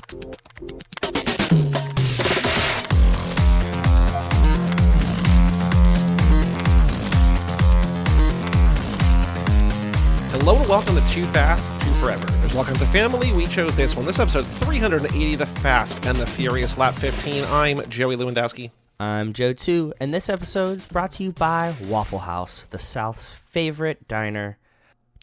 Hello and welcome to Too Fast, Too Forever. There's all kinds of family. We chose this one. This episode 380, The Fast and the Furious, Lap 15. I'm Joey Lewandowski. I'm Joe too, and this episode is brought to you by Waffle House, the South's favorite diner.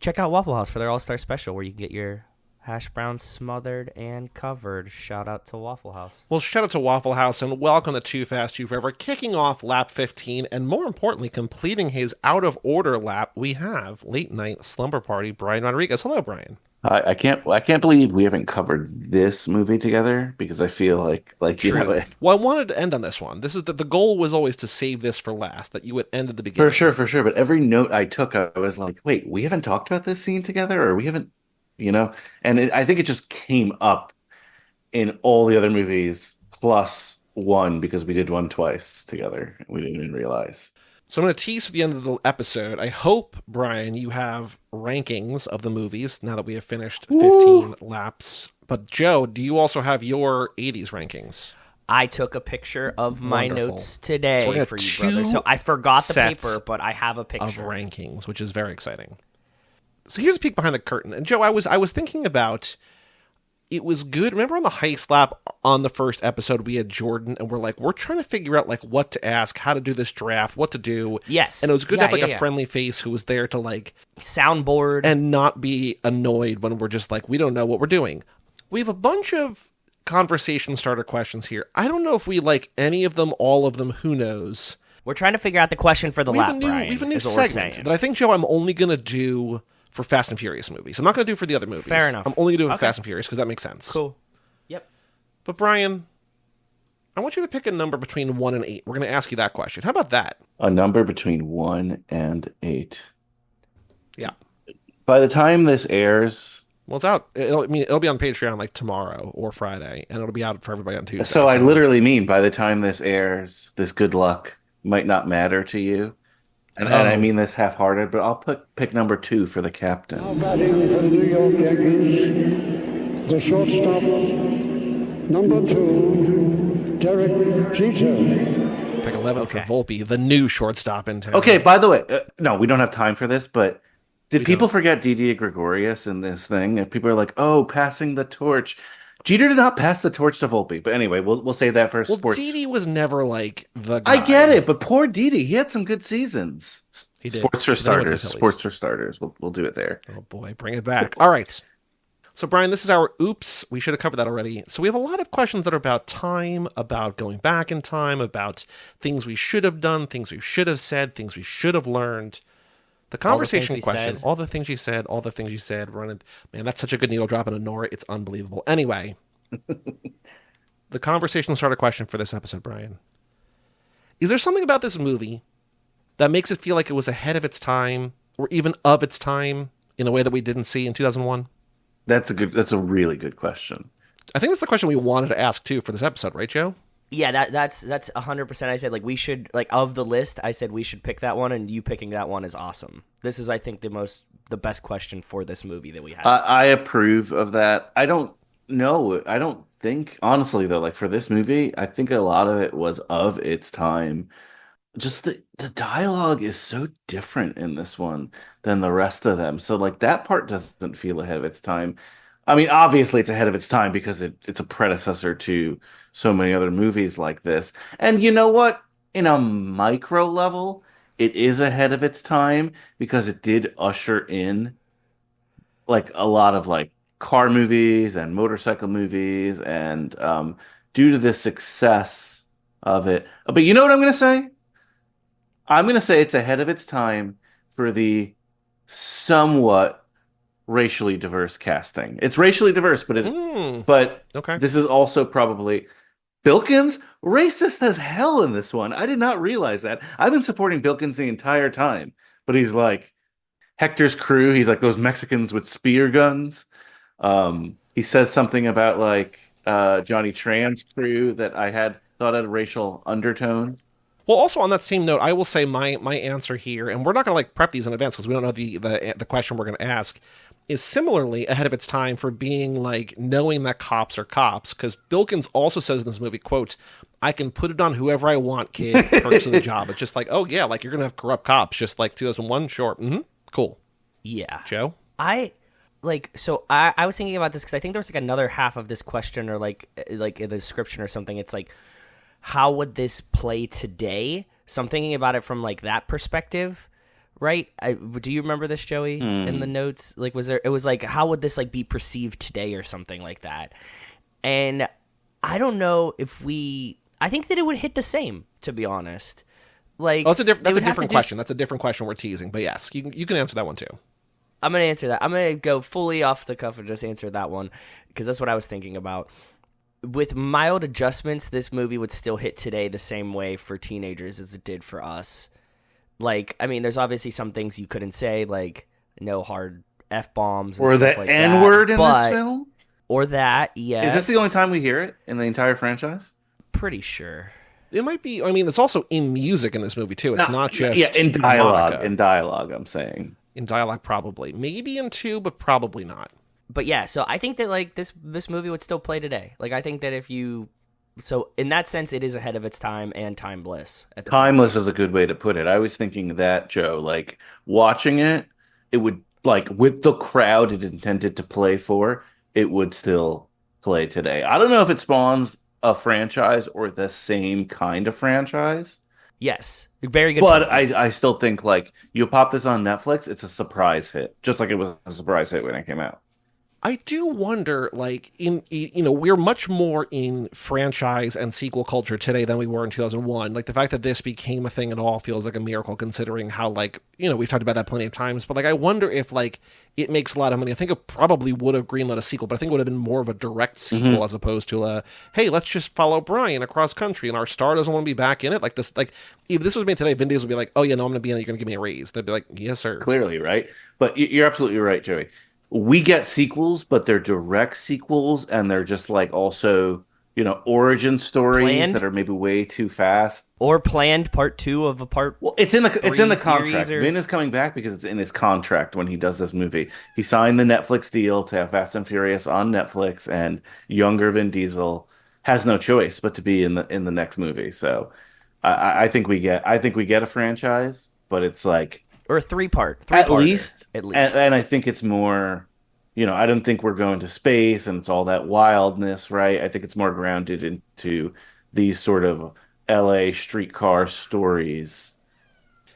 Check out Waffle House for their All-Star Special where you can get your hash browns smothered and covered. Shout out to Waffle House. Well, shout out to Waffle House and welcome to Too Fast, Too Forever. Kicking off Lap 15 and more importantly, completing his out-of-order lap, we have Late Night Slumber Party, Brian Rodriguez. Hello, Brian. I can't believe we haven't covered this movie together because I feel like you know. Well, I wanted to end on this one. This is the goal was always to save this for last, that you would end at the beginning. For sure. But every note I took, I was like, wait, we haven't talked about this scene together, or we haven't, And I think it just came up in all the other movies plus one because we did one twice together. We didn't even realize. So I'm going to tease for the end of the episode. I hope, Brian, you have rankings of the movies now that we have finished 15 laps. But Joe, do you also have your 80s rankings? I took a picture of my notes today for you, brother. So I forgot the paper, but I have a picture of rankings, which is very exciting. So here's a peek behind the curtain. And Joe, I was thinking about, it was good. Remember on the heist lap on the first episode, we had Jordan, and we're trying to figure out what to ask, how to do this draft, what to do. Yes. And it was good to have a friendly face who was there to soundboard and not be annoyed when we're just we don't know what we're doing. We have a bunch of conversation starter questions here. I don't know if we like any of them, all of them, who knows. We're trying to figure out the question for the lap, Brian. We have a new segment that I think, Joe, I'm only going to do for Fast and Furious movies. I'm not going to do for the other movies. Fair enough. I'm only going to do it for Fast and Furious because that makes sense. Cool. Yep. But Brian, I want you to pick a number between 1 and 8. We're going to ask you that question. How about that? A number between 1 and 8. Yeah. By the time this airs... Well, it's out. It'll be on Patreon tomorrow or Friday, and it'll be out for everybody on Tuesday. So I literally mean by the time this airs, this good luck might not matter to you. And I mean this half-hearted, but I'll pick number 2 for the captain. Now batting for the New York Yankees, the shortstop, number 2, Derek Jeter. Pick 11 for Volpe, the new shortstop in town. Okay, by the way, no, we don't have time for this, but did people forget Didier Gregorius in this thing? If people are like, oh, passing the torch. Jeter did not pass the torch to Volpe, but anyway, we'll save that for sports. Didi was never the guy. I get it, but poor Didi, he had some good seasons. He did. Sports for starters. We'll do it there. Oh boy, bring it back. All right. So Brian, this is our oops. We should have covered that already. So we have a lot of questions that are about time, about going back in time, about things we should have done, things we should have said, things we should have learned. The conversation question, all the things you said, man, that's such a good needle drop in a Nora. It's unbelievable. Anyway, the conversation starter question for this episode, Brian. Is there something about this movie that makes it feel like it was ahead of its time or even of its time in a way that we didn't see in 2001? That's a really good question. I think that's the question we wanted to ask too for this episode, right, Joe? Yeah, that's 100%. I said we should of the list. I said we should pick that one, and you picking that one is awesome. This is, I think, the best question for this movie that we have. I approve of that. I don't know. I don't think, honestly though, for this movie, I think a lot of it was of its time. Just the dialogue is so different in this one than the rest of them. So that part doesn't feel ahead of its time. I mean, obviously it's ahead of its time because it's a predecessor to so many other movies like this. And you know what? In a micro level, it is ahead of its time because it did usher in a lot of car movies and motorcycle movies and due to the success of it. But you know what I'm going to say? I'm going to say it's ahead of its time for the somewhat racially diverse casting. It's racially diverse, but this is also probably Bilkins racist as hell in this one. I did not realize that. I've been supporting Bilkins the entire time, but he's Hector's crew. He's those Mexicans with spear guns. He says something about Johnny Tran's crew that I thought had racial undertones. Well, also on that same note, I will say my answer here, and we're not going to prep these in advance because we don't know the question we're going to ask. is similarly ahead of its time for being like knowing that cops are cops, because Bilkins also says in this movie, quote, I can put it on whoever I want, kid, perks of the job. It's just like, oh yeah, like you're gonna have corrupt cops just like 2001. Sure. Cool. Yeah. Joe? I was thinking about this because I think there was like another half of this question, or like in the description or something. It's like, how would this play today? So I'm thinking about it from like that perspective, right? Do you remember this, Joey, in the notes? Like, it was like, how would this like be perceived today or something like that? And I don't know I think that it would hit the same, to be honest. Like, that's a different question. That's a different question we're teasing. But yes, you can answer that one too. I'm going to answer that. I'm going to go fully off the cuff and just answer that one because that's what I was thinking about. With mild adjustments, this movie would still hit today the same way for teenagers as it did for us. Like, I mean, there's obviously some things you couldn't say, like no hard F-bombs. Or the like N-word in this film? Or that, yes. Is this the only time we hear it in the entire franchise? Pretty sure. It might be. I mean, it's also in music in this movie too. It's not just in dialogue. Monica. In dialogue, I'm saying. In dialogue, probably. Maybe in 2, but probably not. But yeah, so I think that like this movie would still play today. Like, I think that so in that sense, it is ahead of its time and timeless. Timeless is a good way to put it. I was thinking that, Joe, like watching it, it would like with the crowd it intended to play for, it would still play today. I don't know if it spawns a franchise or the same kind of franchise. Yes, very good. But I still think like you pop this on Netflix, it's a surprise hit, just like it was a surprise hit when it came out. I do wonder, like, we're much more in franchise and sequel culture today than we were in 2001. Like, the fact that this became a thing at all feels like a miracle, considering how, like, we've talked about that plenty of times. But, like, I wonder if, like, it makes a lot of money. I think it probably would have greenlit a sequel, but I think it would have been more of a direct sequel as opposed to hey, let's just follow Brian across country and our star doesn't want to be back in it. Like, this, like, if this was made today, Vin Diesel would be like, oh, yeah, no, I'm going to be in it. You're going to give me a raise. They'd be like, yes, sir. Clearly, right? But you're absolutely right, Joey. We get sequels, but they're direct sequels, and they're just like also, origin stories that are maybe way too fast. Or planned part 2 of a part. Well, it's in the contract. Or... Vin is coming back because it's in his contract when he does this movie. He signed the Netflix deal to have Fast and Furious on Netflix, and younger Vin Diesel has no choice but to be in the next movie. So, I think we get a franchise, but it's like. Or a three-part. At least. And I think it's more, I don't think we're going to space and it's all that wildness, right? I think it's more grounded into these sort of LA streetcar stories.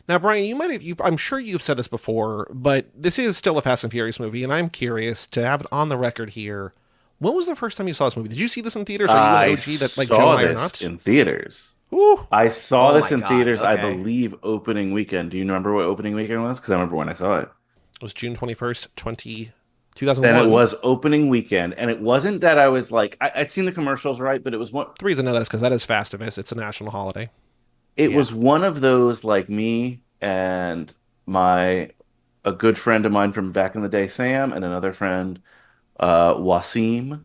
Now, Brian, I'm sure you've said this before, but this is still a Fast and Furious movie, and I'm curious to have it on the record here. When was the first time you saw this movie? Did you see this in theaters? Are you an OG that like Joe and I are not? In theaters. Ooh. I saw this in theaters, okay. I believe, opening weekend. Do you remember what opening weekend was? Because I remember when I saw it. It was June 21st, 2001. Then it was opening weekend, and it wasn't that I was like, I'd seen the commercials, right? But it was one. The reason I know that is because that is Festivus. It's a national holiday. It was one of those, like me and a good friend of mine from back in the day, Sam, and another friend, Wasim.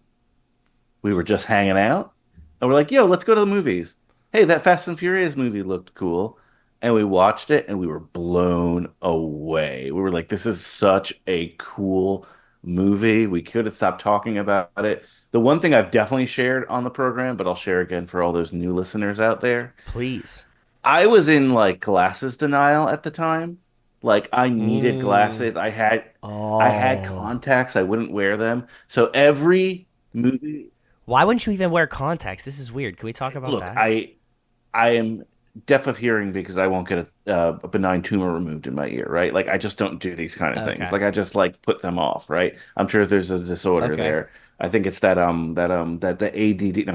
We were just hanging out, and we're like, yo, let's go to the movies. Hey, that Fast and Furious movie looked cool. And we watched it, and we were blown away. We were like, this is such a cool movie. We couldn't stop talking about it. The one thing I've definitely shared on the program, but I'll share again for all those new listeners out there. Please. I was in, like, glasses denial at the time. Like, I needed glasses. I had contacts. I wouldn't wear them. So every movie... Why wouldn't you even wear contacts? This is weird. Can we talk about that? I am deaf of hearing because I won't get a benign tumor removed in my ear, right? Like, I just don't do these kind of things. Like, I just like put them off, right? I'm sure there's a disorder there. I think it's that the ADD. No,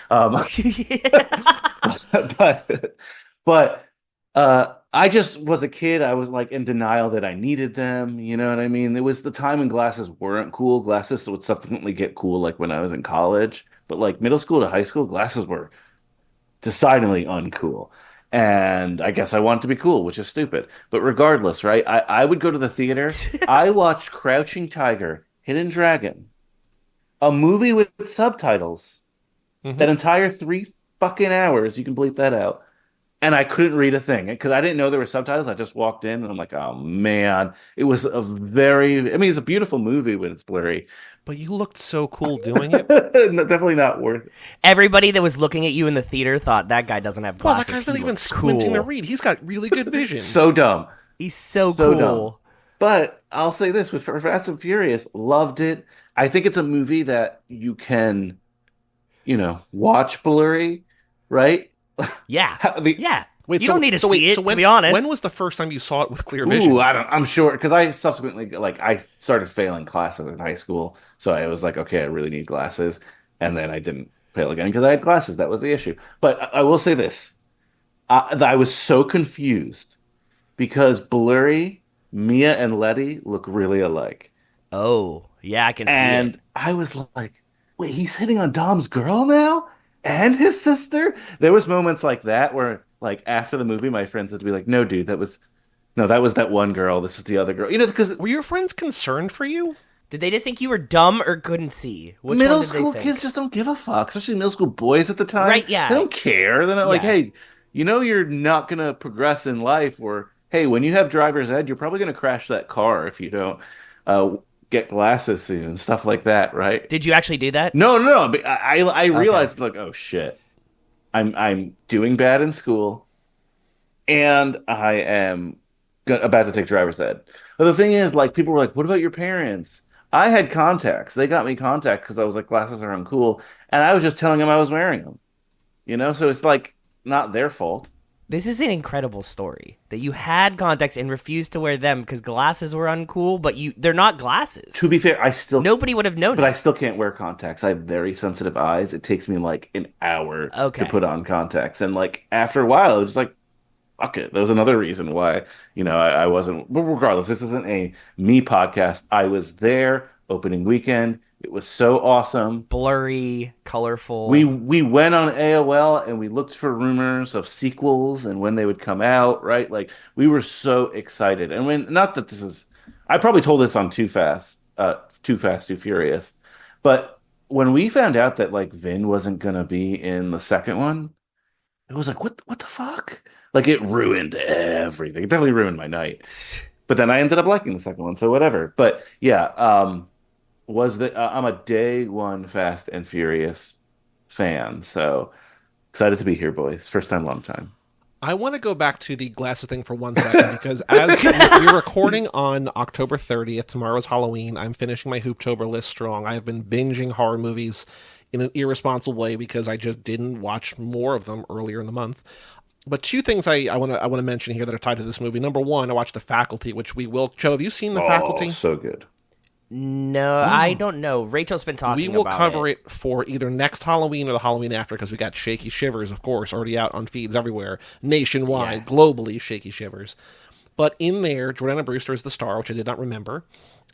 I'm kidding. But I just was a kid. I was like in denial that I needed them. You know what I mean? It was the time when glasses weren't cool. Glasses would subsequently get cool, like when I was in college. But like middle school to high school, glasses were decidedly uncool. And I guess I wanted to be cool, which is stupid. But regardless, right? I would go to the theater. I watched Crouching Tiger, Hidden Dragon, a movie with subtitles. That entire 3 fucking hours, you can bleep that out, and I couldn't read a thing because I didn't know there were subtitles. I just walked in and I'm like, oh man, it was a very, I mean, it's a beautiful movie when it's blurry. But you looked so cool doing it. No, definitely not worth it. Everybody that was looking at you in the theater thought that guy doesn't have Well, glasses. that guy's not He even looks squinting to cool. read. He's got really good vision. So dumb. He's so So cool. dumb. But I'll say this with Fast and Furious, loved it. I think it's a movie that you can, watch blurry, right? Yeah. The- Yeah. Wait, you don't need to see it, to be honest. When was the first time you saw it with clear vision? Ooh, I'm sure because I subsequently I started failing classes in high school, so I was like, okay, I really need glasses, and then I didn't fail again because I had glasses. That was the issue. But I will say this: I was so confused because blurry, Mia and Letty look really alike, Oh, yeah, I can see and it. I was like, wait, he's hitting on Dom's girl now and his sister. There was moments like that where, like after the movie, my friends would be like, no, dude, that was that one girl. This is the other girl. Because Were your friends concerned for you? Did they just think you were dumb or couldn't see? Which middle one did they school think? kids just don't give a fuck, especially middle school boys at the time. Right, yeah. They don't care. They're not like, Yeah. hey, you're not gonna progress in life, or hey, when you have driver's ed, you're probably gonna crash that car if you don't get glasses soon, stuff like that, right? Did you actually do that? No. But I realized like, oh shit, I'm doing bad in school, and I am about to take driver's ed. But the thing is, like, people were like, what about your parents? I had contacts. They got me contacts because I was like, glasses are uncool. And I was just telling them I was wearing them. So it's like not their fault. This is an incredible story that you had contacts and refused to wear them because glasses were uncool, but they're not glasses. To be fair, Nobody would have noticed. but I still can't wear contacts. I have very sensitive eyes. It takes me like an hour Okay. to put on contacts. And like after a while, it was like, fuck it. There was another reason why, I wasn't, but regardless, this isn't a me podcast. I was there opening weekend. It was so awesome. Blurry, colorful. We went on AOL and we looked for rumors of sequels and when they would come out, right? Like we were so excited. And not that I probably told this on Too Fast, Too Furious, but when we found out that like Vin wasn't gonna be in the second one, it was like, what the fuck? Like it ruined everything. It definitely ruined my night. But then I ended up liking the second one, so whatever. But yeah, I'm a day one Fast and Furious fan, so excited to be here, boys. First time, long time. I want to go back to the glasses thing for 1 second because as we're recording on October 30th, tomorrow's Halloween, I'm finishing my Hooptober list strong. I have been binging horror movies in an irresponsible way because I just didn't watch more of them earlier in the month. But two things I want to mention here that are tied to this movie. Number one, I watched The Faculty, which we will. Joe, have you seen The Faculty? So good. No, I don't know. Rachel's been talking about it. We will cover it for either next Halloween or the Halloween after because we got Shaky Shivers, of course, already out on feeds everywhere, nationwide, globally, Shaky Shivers. But in there, Jordana Brewster is the star, which I did not remember.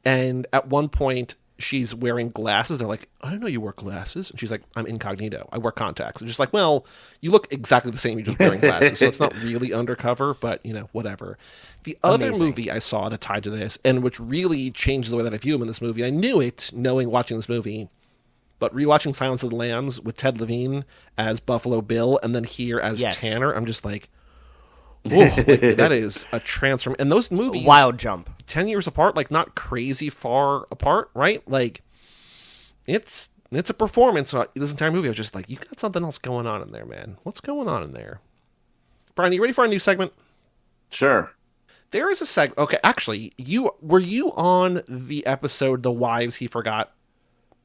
And at one point, she's wearing glasses. They're like, I don't know you wear glasses. And she's like, I'm incognito. I wear contacts. And just like, well, you look exactly the same. You're just wearing glasses. So it's not really undercover, but, whatever. The other movie I saw that tied to this, and which really changed the way that I view him in this movie, I knew it watching this movie, but rewatching Silence of the Lambs with Ted Levine as Buffalo Bill and then here as Tanner, I'm just like, that is a transform. And those movies, wild jump, 10 years apart, like not crazy far apart, right? Like it's a performance. So this entire movie, I was just like, you got something else going on in there, man. What's going on in there? Brian, you ready for a new segment? Sure. There is a segment. Okay, actually, were you on the episode "The Wives He Forgot"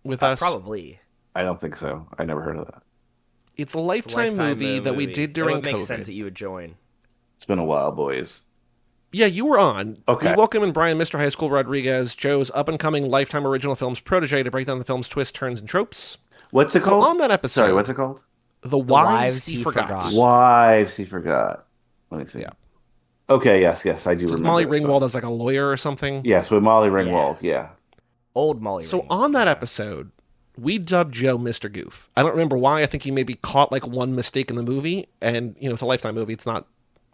with us? Probably. I don't think so. I never heard of that. It's a Lifetime movie that we did during COVID. It would make COVID. sense that you would join. It's been a while, boys. Yeah, you were on. Okay. We welcome in Brian, Mr. High School Rodriguez, Joe's up-and-coming Lifetime Original Films protege to break down the film's twists, turns, and tropes. What's it called? On that episode, Sorry, what's it called? The Wives He Forgot. Wives He Forgot. Let me see. Yeah. Okay, yes, I do So remember. Molly this Ringwald one. as like a lawyer or something. Yes, with Molly Ringwald, yeah. Old Molly. So Ringwald. on that episode, we dubbed Joe Mr. Goof. I don't remember why. I think he maybe caught like one mistake in the movie, and it's a Lifetime movie. It's not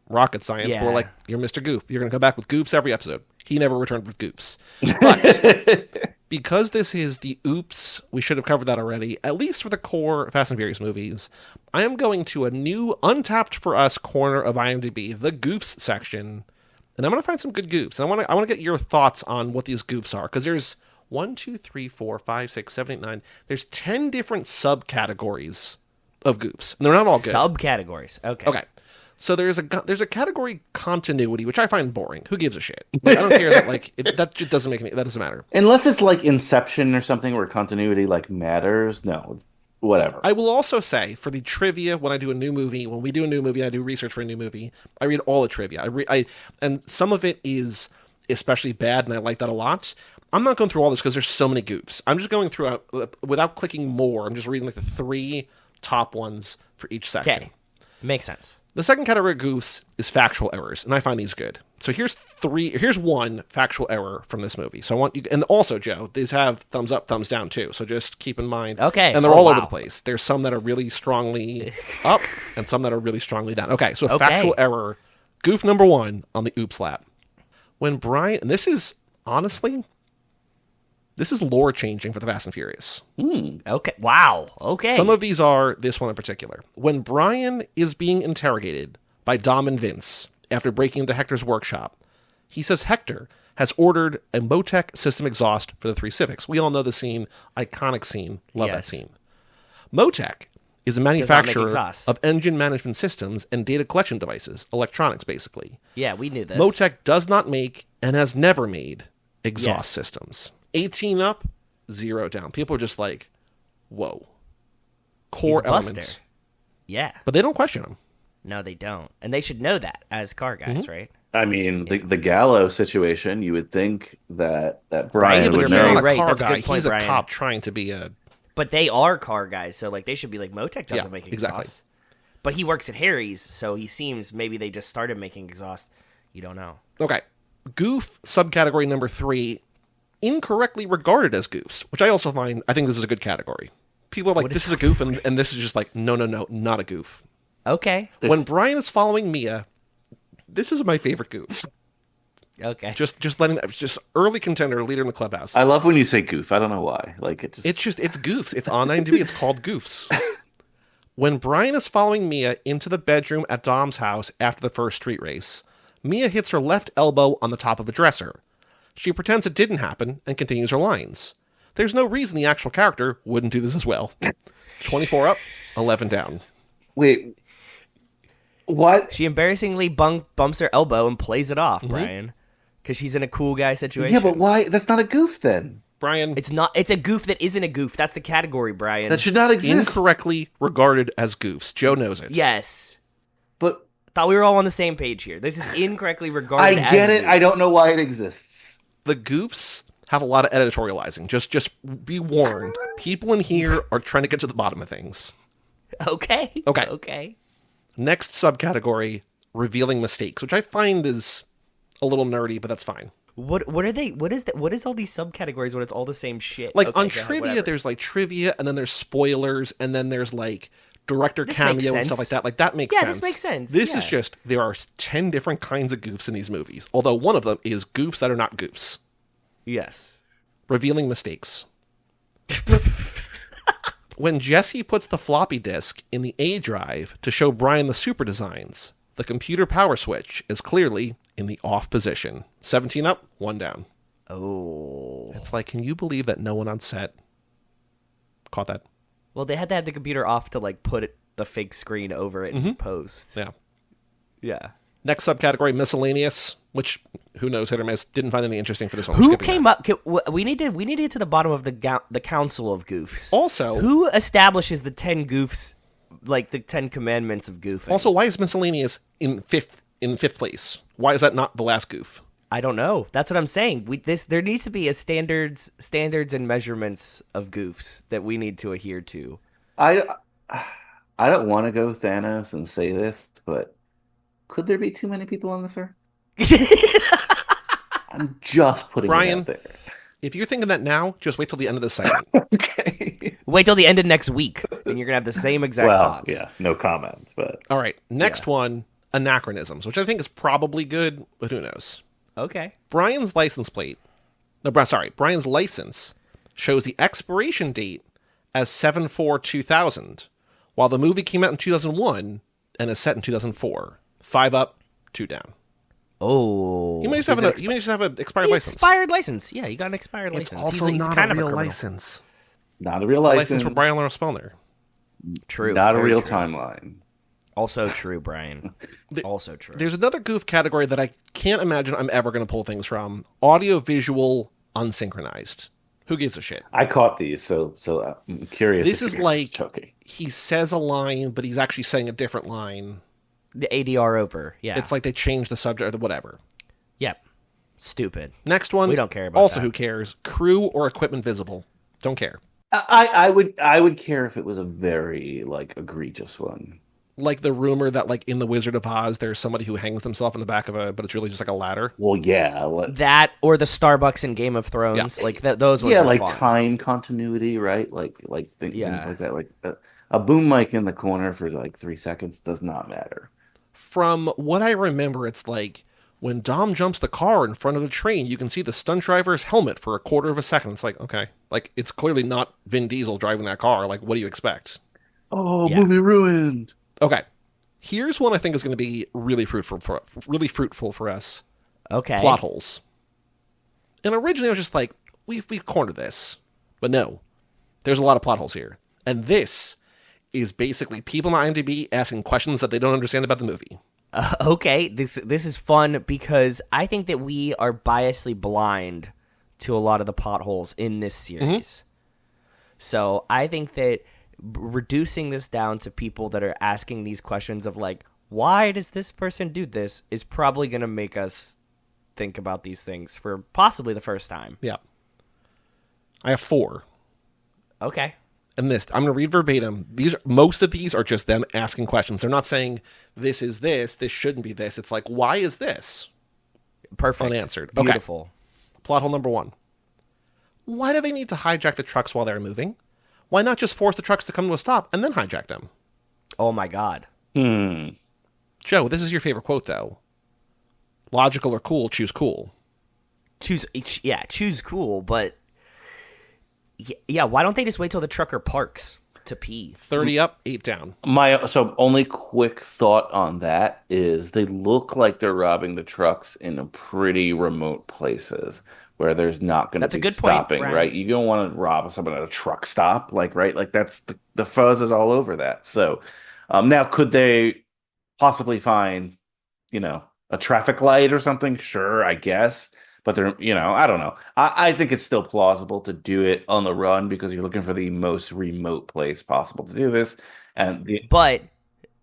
rocket science. Yeah. We're like, you're Mr. Goof. You're going to come back with goofs every episode. He never returned with goofs. But because this is the oops, we should have covered that already, at least for the core Fast and Furious movies, I am going to a new, untapped for us corner of IMDb, the goofs section, and I'm going to find some good goofs. I want to get your thoughts on what these goofs are, because there's 1, 2, 3, 4, 5, 6, 7, 8, 9. There's 10 different subcategories of goofs, and they're not all good. Subcategories. Okay. Okay. So there's a category continuity, which I find boring. Who gives a shit? Like, I don't care that that just doesn't that doesn't matter. Unless it's like Inception or something where continuity like matters. No, whatever. I will also say for the trivia when we do a new movie, I do research for a new movie. I read all the trivia. And some of it is especially bad, and I like that a lot. I'm not going through all this because there's so many goofs. I'm just going through without clicking more. I'm just reading like the 3 top ones for each section. Okay, makes sense. The second category of goofs is factual errors, and I find these good. So here's one factual error from this movie. So I want you, and also Joe, these have thumbs up, thumbs down too. So just keep in mind. Okay. And they're all over the place. There's some that are really strongly up, and some that are really strongly down. Okay. So factual error, goof number 1 on the oops lap. When Brian, and this is honestly, this is lore changing for the Fast and Furious. Okay. Wow. Okay. Some of these are this one in particular. When Brian is being interrogated by Dom and Vince after breaking into Hector's workshop, he says Hector has ordered a Motec system exhaust for the 3 Civics. We all know the scene, iconic scene. Love that scene. Motec is a manufacturer of engine management systems and data collection devices, electronics basically. Yeah, we knew this. Motec does not make and has never made exhaust systems. 18 up, 0 down. People are just like, whoa. Core elements. Yeah. But they don't question him. No, they don't. And they should know that as car guys, right? I mean, the Gallo situation, you would think that Brian would he's know. not a Right, car that's a guy. good point, He's a Brian. cop trying to be a... But they are car guys, so like they should be like, Motec doesn't make exhaust. Exactly. But he works at Harry's, so he seems maybe they just started making exhaust. You don't know. Okay. Goof, subcategory number 3, incorrectly regarded as goofs, which I also find, I think this is a good category. People are like, this is a goof, and this is just like, no, not a goof. Okay. When Brian is following Mia, this is my favorite goof. Okay. Just early contender, leader in the clubhouse. I love when you say goof. I don't know why. Like it's goofs. It's on IMDb. It's called goofs. When Brian is following Mia into the bedroom at Dom's house after the first street race, Mia hits her left elbow on the top of a dresser. She pretends it didn't happen and continues her lines. There's no reason the actual character wouldn't do this as well. 24 up, 11 down. Wait. What? She embarrassingly bumps her elbow and plays it off, Brian. Because she's in a cool guy situation. Yeah, but why? That's not a goof then. Brian. It's not. It's a goof that isn't a goof. That's the category, Brian. That should not exist. Incorrectly regarded as goofs. Joe knows it. Yes. But thought we were all on the same page here. This is incorrectly regarded as I get a it. goof. I don't know why it exists. The goofs have a lot of editorializing. Just be warned. People in here are trying to get to the bottom of things. Okay. Next subcategory, revealing mistakes, which I find is a little nerdy, but that's fine. What are they? What is all these subcategories when it's all the same shit? Like Okay, on go ahead, trivia, whatever. there's like trivia, and then there's spoilers, and then there's like director This cameo makes and sense. stuff like that. Like that makes Yeah, sense. this makes sense, This yeah. is just there are 10 different kinds of goofs in these movies. Although one of them is goofs that are not goofs. Yes. Revealing mistakes. When Jesse puts the floppy disk in the A drive to show Brian the super designs, the computer power switch is clearly in the off position. 17 up, 1 down. Oh. It's like, can you believe that no one on set caught that? Well, they had to have the computer off to like put the fake screen over it in post. Yeah. Yeah. Next subcategory, miscellaneous, which who knows, hit or miss. Didn't find anything interesting for this one. Who came up? We need to get to the bottom of the council of goofs. Also, who establishes the 10 goofs, like the 10 commandments of goofing? Also, why is miscellaneous in fifth place? Why is that not the last goof? I don't know. That's what I'm saying. There needs to be a standards and measurements of goofs that we need to adhere to. I don't want to go Thanos and say this, but could there be too many people on this earth? I'm just putting Brian, it out there. If you're thinking that now, just wait till the end of this segment. Okay. Wait till the end of next week, and you're gonna have the same exact thoughts. Yeah, no comment. But All right, next one, anachronisms, which I think is probably good, but who knows? Okay. Brian's license shows the expiration date as 7/4/2000, while the movie came out in 2001 and is set in 2004. 5 up, 2 down. Oh, You may just have an expired license. Expired license. Yeah, you got an expired It's license. also he's not kind a of real criminal. license. Not a real It's a license. license for Brian Lara Spellner. True. Not a very real true. timeline. Also true, Brian. Also true. There's another goof category that I can't imagine I'm ever going to pull things from. Audio-visual unsynchronized. Who gives a shit? I caught these, so I'm curious. This if is you're like choking. he says a line, but he's actually saying a different line. The ADR over. Yeah. It's like they changed the subject or whatever. Yep. Stupid. Next one. We don't care about also, that. who cares? Crew or equipment visible. Don't care. I would care if it was a very like egregious one. Like the rumor that like in the Wizard of Oz, there's somebody who hangs themselves in the back of but it's really just like a ladder. Well, yeah, That or the Starbucks in Game of Thrones. Yeah. Like those ones yeah, are like fun. time continuity, right? Like things Yeah. like that. Like a boom mic in the corner for like 3 seconds does not matter. From what I remember, it's like when Dom jumps the car in front of the train, you can see the stunt driver's helmet for a quarter of a second. It's like, okay. Like, it's clearly not Vin Diesel driving that car. Like, what do you expect? Oh, Yeah. movie ruined. Okay. Here's one I think is going to be really fruitful for us. Okay. Plot holes. And originally I was just like, we've cornered this. But no. There's a lot of plot holes here. And this is basically people on IMDb asking questions that they don't understand about the movie. Okay, this is fun because I think that we are biasly blind to a lot of the potholes in this series. So I think that reducing this down to people that are asking these questions of like, why does this person do this, is probably going to make us think about these things for possibly the first time. Yeah. I have 4. Okay. And this, I'm going to read verbatim. Most of these are just them asking questions. They're not saying, this is this shouldn't be this. It's like, why is this? Perfect. Unanswered. Okay. Beautiful. Plot hole number 1. Why do they need to hijack the trucks while they're moving? Why not just force the trucks to come to a stop and then hijack them? Oh my God. Joe, this is your favorite quote, though. Logical or cool, choose cool. Choose cool, but yeah, why don't they just wait till the trucker parks to pee? 30 up, 8 down. So only quick thought on that is they look like they're robbing the trucks in pretty remote places where there's not going to That's a be good point, stopping, Brian. right? You don't want to rob someone at a truck stop, like, right? Like that's the fuzz is all over that. So now could they possibly find, a traffic light or something? Sure, I guess. But they're, I don't know. I think it's still plausible to do it on the run because you're looking for the most remote place possible to do this. But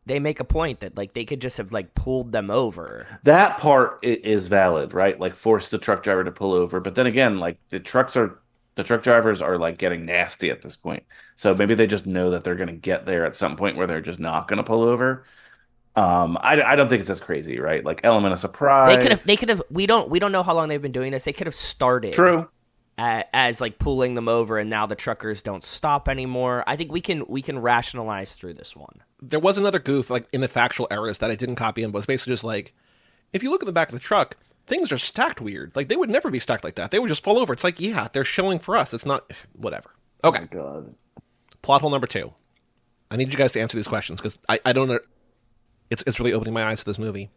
they make a point that like they could just have like pulled them over. That part is valid, right? Like force the truck driver to pull over. But then again, like the truck drivers are like getting nasty at this point. So maybe they just know that they're going to get there at some point where they're just not going to pull over. I don't think it's as crazy, right? Like element of surprise. They could have. We don't know how long they've been doing this. They could have started. True. As like pulling them over, and now the truckers don't stop anymore. I think we can rationalize through this one. There was another goof, like in the factual errors that I didn't copy in, but it's basically just like, if you look at the back of the truck, things are stacked weird. Like they would never be stacked like that. They would just fall over. It's like, yeah, they're showing for us. It's not whatever. Okay. Oh my God. Plot hole number 2. I need you guys to answer these questions because I don't know. It's really opening my eyes to this movie.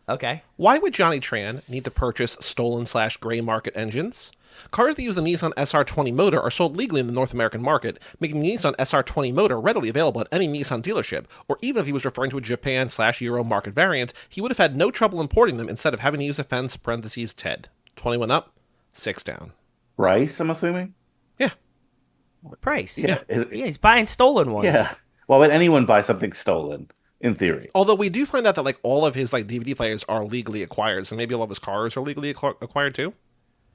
Okay. Why would Johnny Tran need to purchase stolen/gray market engines? Cars that use the Nissan SR20 motor are sold legally in the North American market, making the Nissan SR20 motor readily available at any Nissan dealership, or even if he was referring to a Japan/Euro market variant, he would have had no trouble importing them instead of having to use a fence (TED). 21 up, 6 down. Rice, I'm assuming? Yeah. Price. Yeah. Yeah, he's buying stolen ones. Yeah. Why would anyone buy something stolen, in theory? Although we do find out that like all of his like DVD players are legally acquired, so maybe all of his cars are legally acquired too.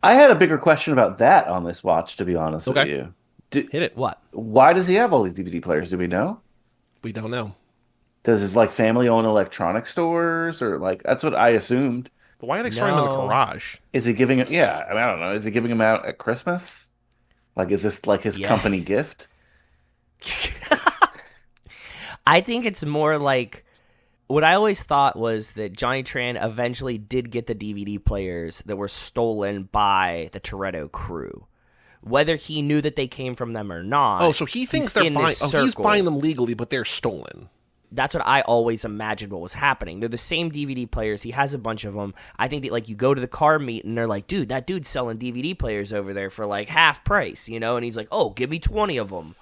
I had a bigger question about that on this watch, to be honest with you. Hit it. What? Why does he have all these DVD players? Do we know? We don't know. Does his like family own electronic stores, or like that's what I assumed? But why are they storing them in the No. garage? Is he giving it? Yeah, I mean, I don't know. Is he giving them out at Christmas? Like, is this like his Yeah. company gift? I think it's more like what I always thought was that Johnny Tran eventually did get the DVD players that were stolen by the Toretto crew. whether he knew that they came from them or not. Oh, so he thinks he's they're in buying. this Oh, he's circle. buying them legally, but they're stolen. That's what I always imagined what was happening. They're the same DVD players. He has a bunch of them. I think that, like, you go to the car meet and they're like, dude, that dude's selling DVD players over there for, like, half price, you know? And he's like, oh, give me 20 of them.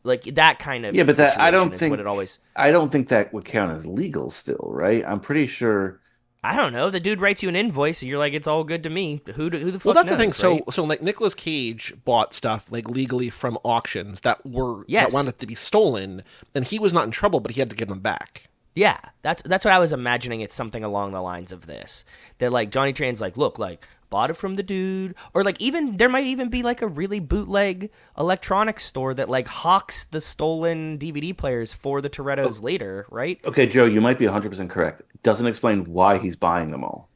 Like, that kind of but that I don't situation is think what it always... I don't think that would count as legal still, right? I'm pretty sure. I don't know. The dude writes you an invoice and you're like, it's all good to me. Who the fuck Well, that's the knows, thing. right? So like Nicolas Cage bought stuff like legally from auctions that were Yes. that wound up to be stolen, and he was not in trouble, but he had to give them back. Yeah, that's what I was imagining. It's something along the lines of this. That, like, Johnny Tran's like, look, like, bought it from the dude. Or, like, even there might even be, like, a really bootleg electronics store that, like, hawks the stolen DVD players for the Torettos later, right? Okay, Joe, you might be 100% correct. Doesn't explain why he's buying them all,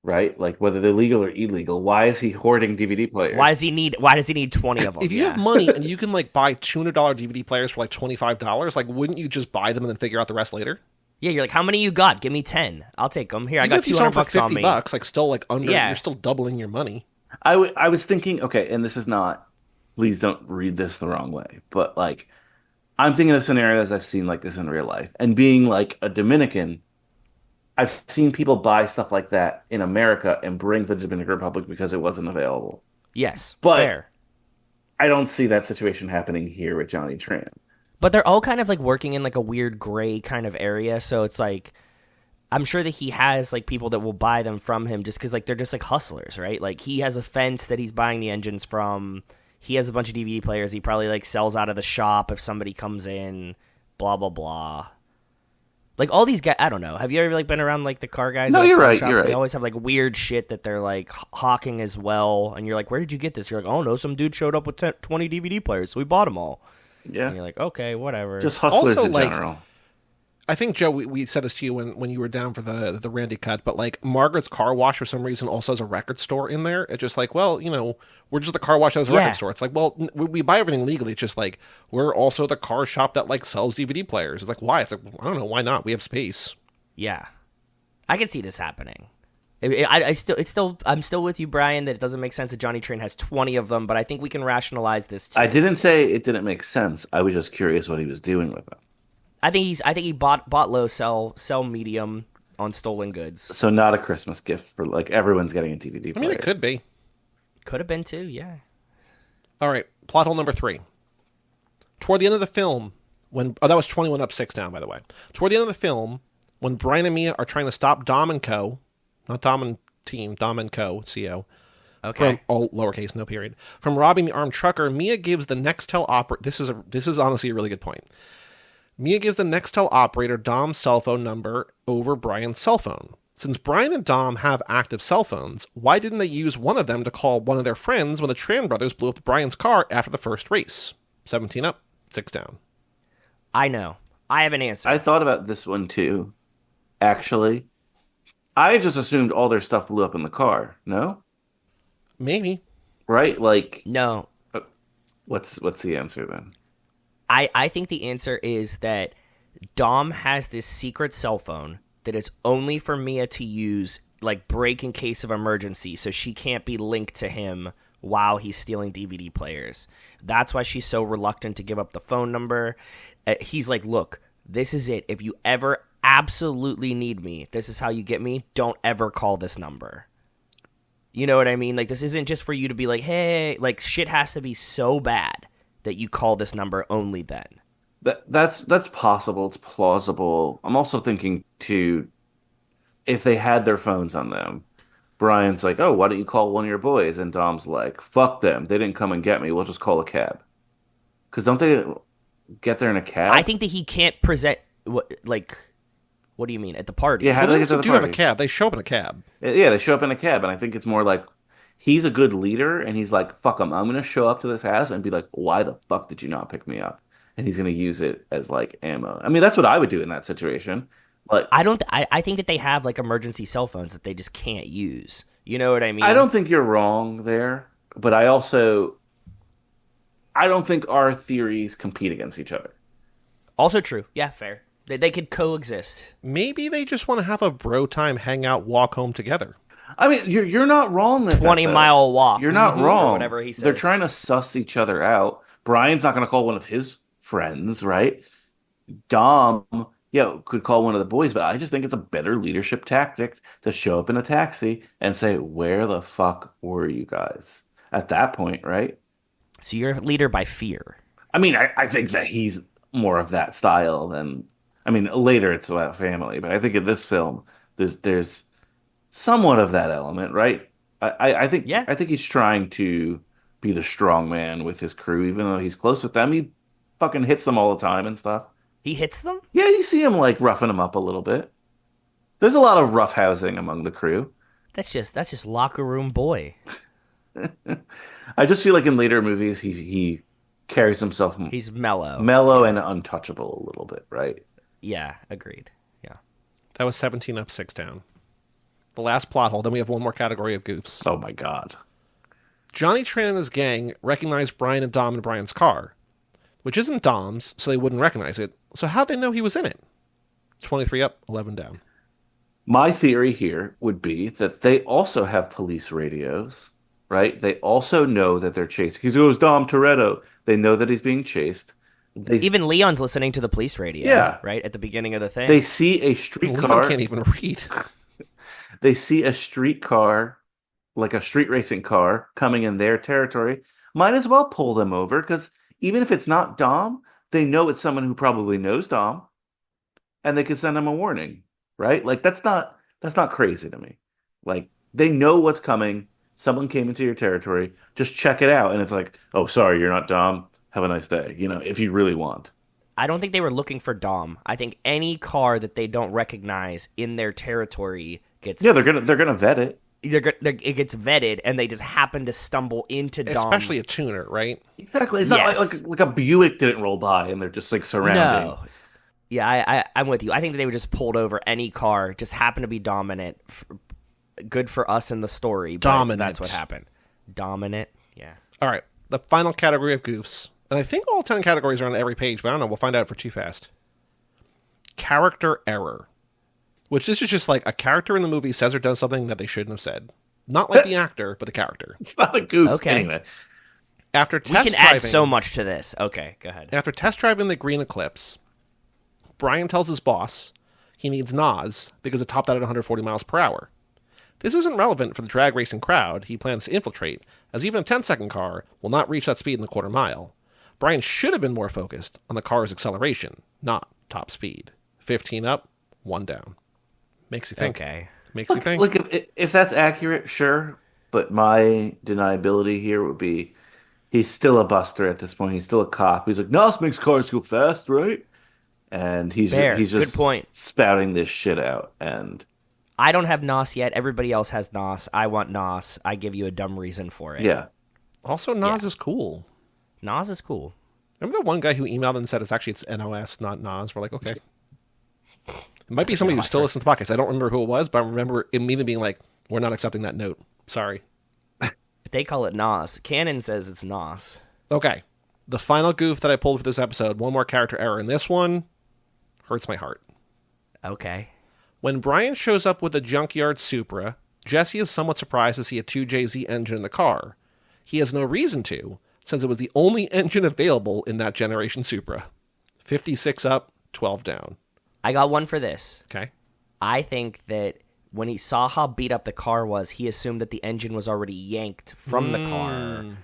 right? Like whether they're legal or illegal. Why is he hoarding DVD players? Why does he need 20 of them? If you have money and you can like buy $200 DVD players for like $25, like wouldn't you just buy them and then figure out the rest later? Yeah, you're like, how many you got? Give me 10. I'll take them. Here, I Even got if you sell them $200 for on $50, me. like still like under, Yeah. you're still doubling your money. I was thinking, okay, and this is not, please don't read this the wrong way, but like, I'm thinking of scenarios I've seen like this in real life. And being like a Dominican, I've seen people buy stuff like that in America and bring to the Dominican Republic because it wasn't available. Yes, But- fair. I don't see that situation happening here with Johnny Tran. But they're all kind of like working in like a weird gray kind of area, so it's like I'm sure that he has like people that will buy them from him just because like they're just like hustlers, right? Like he has a fence that he's buying the engines from. He has a bunch of DVD players. He probably like sells out of the shop if somebody comes in. Blah blah blah. Like all these guys, I don't know. Have you ever like been around like the car guys? No, at, like, you're car right, shops? you're They right. always have like weird shit that they're like hawking as well, and you're like, where did you get this? You're like, oh no, some dude showed up with 20 DVD players, so we bought them all. And Yeah. you're like, okay, whatever. Just hustlers Also, in like, general. I think, Joe, we said this to you when you were down for the Randy cut, but like Margaret's Car Wash for some reason also has a record store in there. It's just like, well, you know, we're just the car wash that has a Yeah. record store. It's like, well, we buy everything legally. It's just like, we're also the car shop that like sells DVD players. It's like, why? It's like, I don't know, why not? We have space. Yeah, I can see this happening. I'm still with you, Brian, that it doesn't make sense that Johnny Tran has 20 of them, but I think we can rationalize this too. I didn't say it didn't make sense. I was just curious what he was doing with them. I think he bought low, sell medium on stolen goods. So not a Christmas gift for like everyone's getting a DVD player. I mean, it could be. Could have been too, yeah. All right, plot hole number 3. Toward the end of the film, that was 21 up 6 down, by the way. Toward the end of the film, when Brian and Mia are trying to stop Dom and Co., not Dom and Team, Dom and Co., CO, Okay. from all lowercase, no period, from robbing the armed trucker, Mia gives the Nextel operator. This is honestly a really good point. Mia gives the Nextel operator Dom's cell phone number over Brian's cell phone. Since Brian and Dom have active cell phones, why didn't they use one of them to call one of their friends when the Tran brothers blew up Brian's car after the first race? 17 up, 6 down. I know. I have an answer. I thought about this one too. Actually, I just assumed all their stuff blew up in the car. No, Maybe. right? Like, No. what's the answer then? I think the answer is that Dom has this secret cell phone that is only for Mia to use, like, break in case of emergency, so she can't be linked to him while he's stealing DVD players. That's why she's so reluctant to give up the phone number. He's like, look, this is it. If you ever absolutely need me, this is how you get me. Don't ever call this number. You know what I mean? Like, this isn't just for you to be like, hey, like, shit has to be so bad that you call this number only then. That's possible. It's plausible. I'm also thinking too, if they had their phones on them, Brian's like, "Oh, why don't you call one of your boys?" And Dom's like, "Fuck them. They didn't come and get me. We'll just call a cab." Because don't they get there in a cab? I think that he can't present, what do you mean, at the party? Yeah, how But do they they get to also the do have a party? cab. They show up in a cab. Yeah, they show up in a cab, and I think it's more like he's a good leader, and he's like, "Fuck him. I'm gonna show up to this house and be like, why the fuck did you not pick me up?" And he's gonna use it as like ammo. I mean, that's what I would do in that situation. Like, I think that they have, like, emergency cell phones that they just can't use. You know what I mean? I don't think you're wrong there, but I don't think our theories compete against each other. Also true. Yeah, fair. They could coexist. Maybe they just want to have a bro time, hang out, walk home together. I mean, you're not wrong. With 20-mile walk. You're not or wrong. whatever he says. They're trying to suss each other out. Brian's not going to call one of his friends, right? Dom, yeah, could call one of the boys, but I just think it's a better leadership tactic to show up in a taxi and say, "Where the fuck were you guys?" At that point, right? So you're a leader by fear. I mean, I think that he's more of that style than. I mean, later it's about family, but I think in this film, there's somewhat of that element, right? I think Yeah. I think he's trying to be the strong man with his crew, even though he's close with them. He fucking hits them all the time and stuff. He hits them? Yeah, you see him like roughing them up a little bit. There's a lot of roughhousing among the crew. That's just locker room boy. I just feel like in later movies he carries himself He's mellow. mellow and untouchable a little bit, right? Yeah, agreed. Yeah. That was 17 up, 6 down. The last plot hole. Then we have one more category of goofs. Oh my god. Johnny Tran and his gang recognized Brian and Dom in Brian's car, which isn't Dom's, so they wouldn't recognize it. So how'd they know he was in it? 23 up, 11 down. My theory here would be that they also have police radios, right? They also know that they're chasing. He goes, Dom Toretto. They know that he's being chased. Even Leon's listening to the police radio, Yeah. right? At the beginning of the thing. They see a streetcar. Leon can't even read. They see a streetcar, like a street racing car, coming in their territory. Might as well pull them over, because even if it's not Dom, they know it's someone who probably knows Dom, and they could send him a warning, right? Like that's not crazy to me. Like they know what's coming. Someone came into your territory. Just check it out, and it's like, oh, sorry, you're not Dom. Have a nice day. You know, if you really want. I don't think they were looking for Dom. I think any car that they don't recognize in their territory gets Yeah, they're gonna vet it. it gets vetted, and they just happen to stumble into Dom. Especially a tuner, right? Exactly. It's Yes. not like a Buick didn't roll by, and they're just like surrounding. No. Yeah, I'm with you. I think that they were just pulled over any car, just happened to be dominant. Good for us in the story, but Dominant. that's what happened. Dominant, yeah. All right, the final category of goofs. And I think all 10 categories are on every page, but I don't know. We'll find out for Too Fast. Character error. Which this is just like a character in the movie says or does something that they shouldn't have said. Not like the actor, but the character. It's not a goof. Okay. Anyway. After We test can driving, add so much to this. Okay, go ahead. After test driving the Green Eclipse, Brian tells his boss he needs NOS because it topped out at 140 miles per hour. This isn't relevant for the drag racing crowd he plans to infiltrate, as even a 10-second car will not reach that speed in the quarter mile. Brian should have been more focused on the car's acceleration, not top speed. 15 up, 1 down. Makes you think. Okay. Makes you think. Look, if that's accurate, sure. But my deniability here would be he's still a buster at this point. He's still a cop. He's like, NOS makes cars go fast, right? And he's Fair. just Good point. spouting this shit out. And I don't have NOS yet. Everybody else has NOS. I want NOS. I give you a dumb reason for it. yeah, Also, NOS is cool. NOS is cool. Remember that one guy who emailed and said it's NOS, not NOS? We're like, okay. It might be somebody who still listens to podcasts. I don't remember who it was, but I remember him even being like, we're not accepting that note. Sorry. They call it NOS. Canon says it's NOS. Okay. The final goof that I pulled for this episode, one more character error. And this one hurts my heart. Okay. When Brian shows up with a junkyard Supra, Jesse is somewhat surprised to see a 2JZ engine in the car. He has no reason to, since it was the only engine available in that generation Supra. 56 up, 12 down. I got one for this. Okay. I think that when he saw how beat up the car was, he assumed that the engine was already yanked from the car.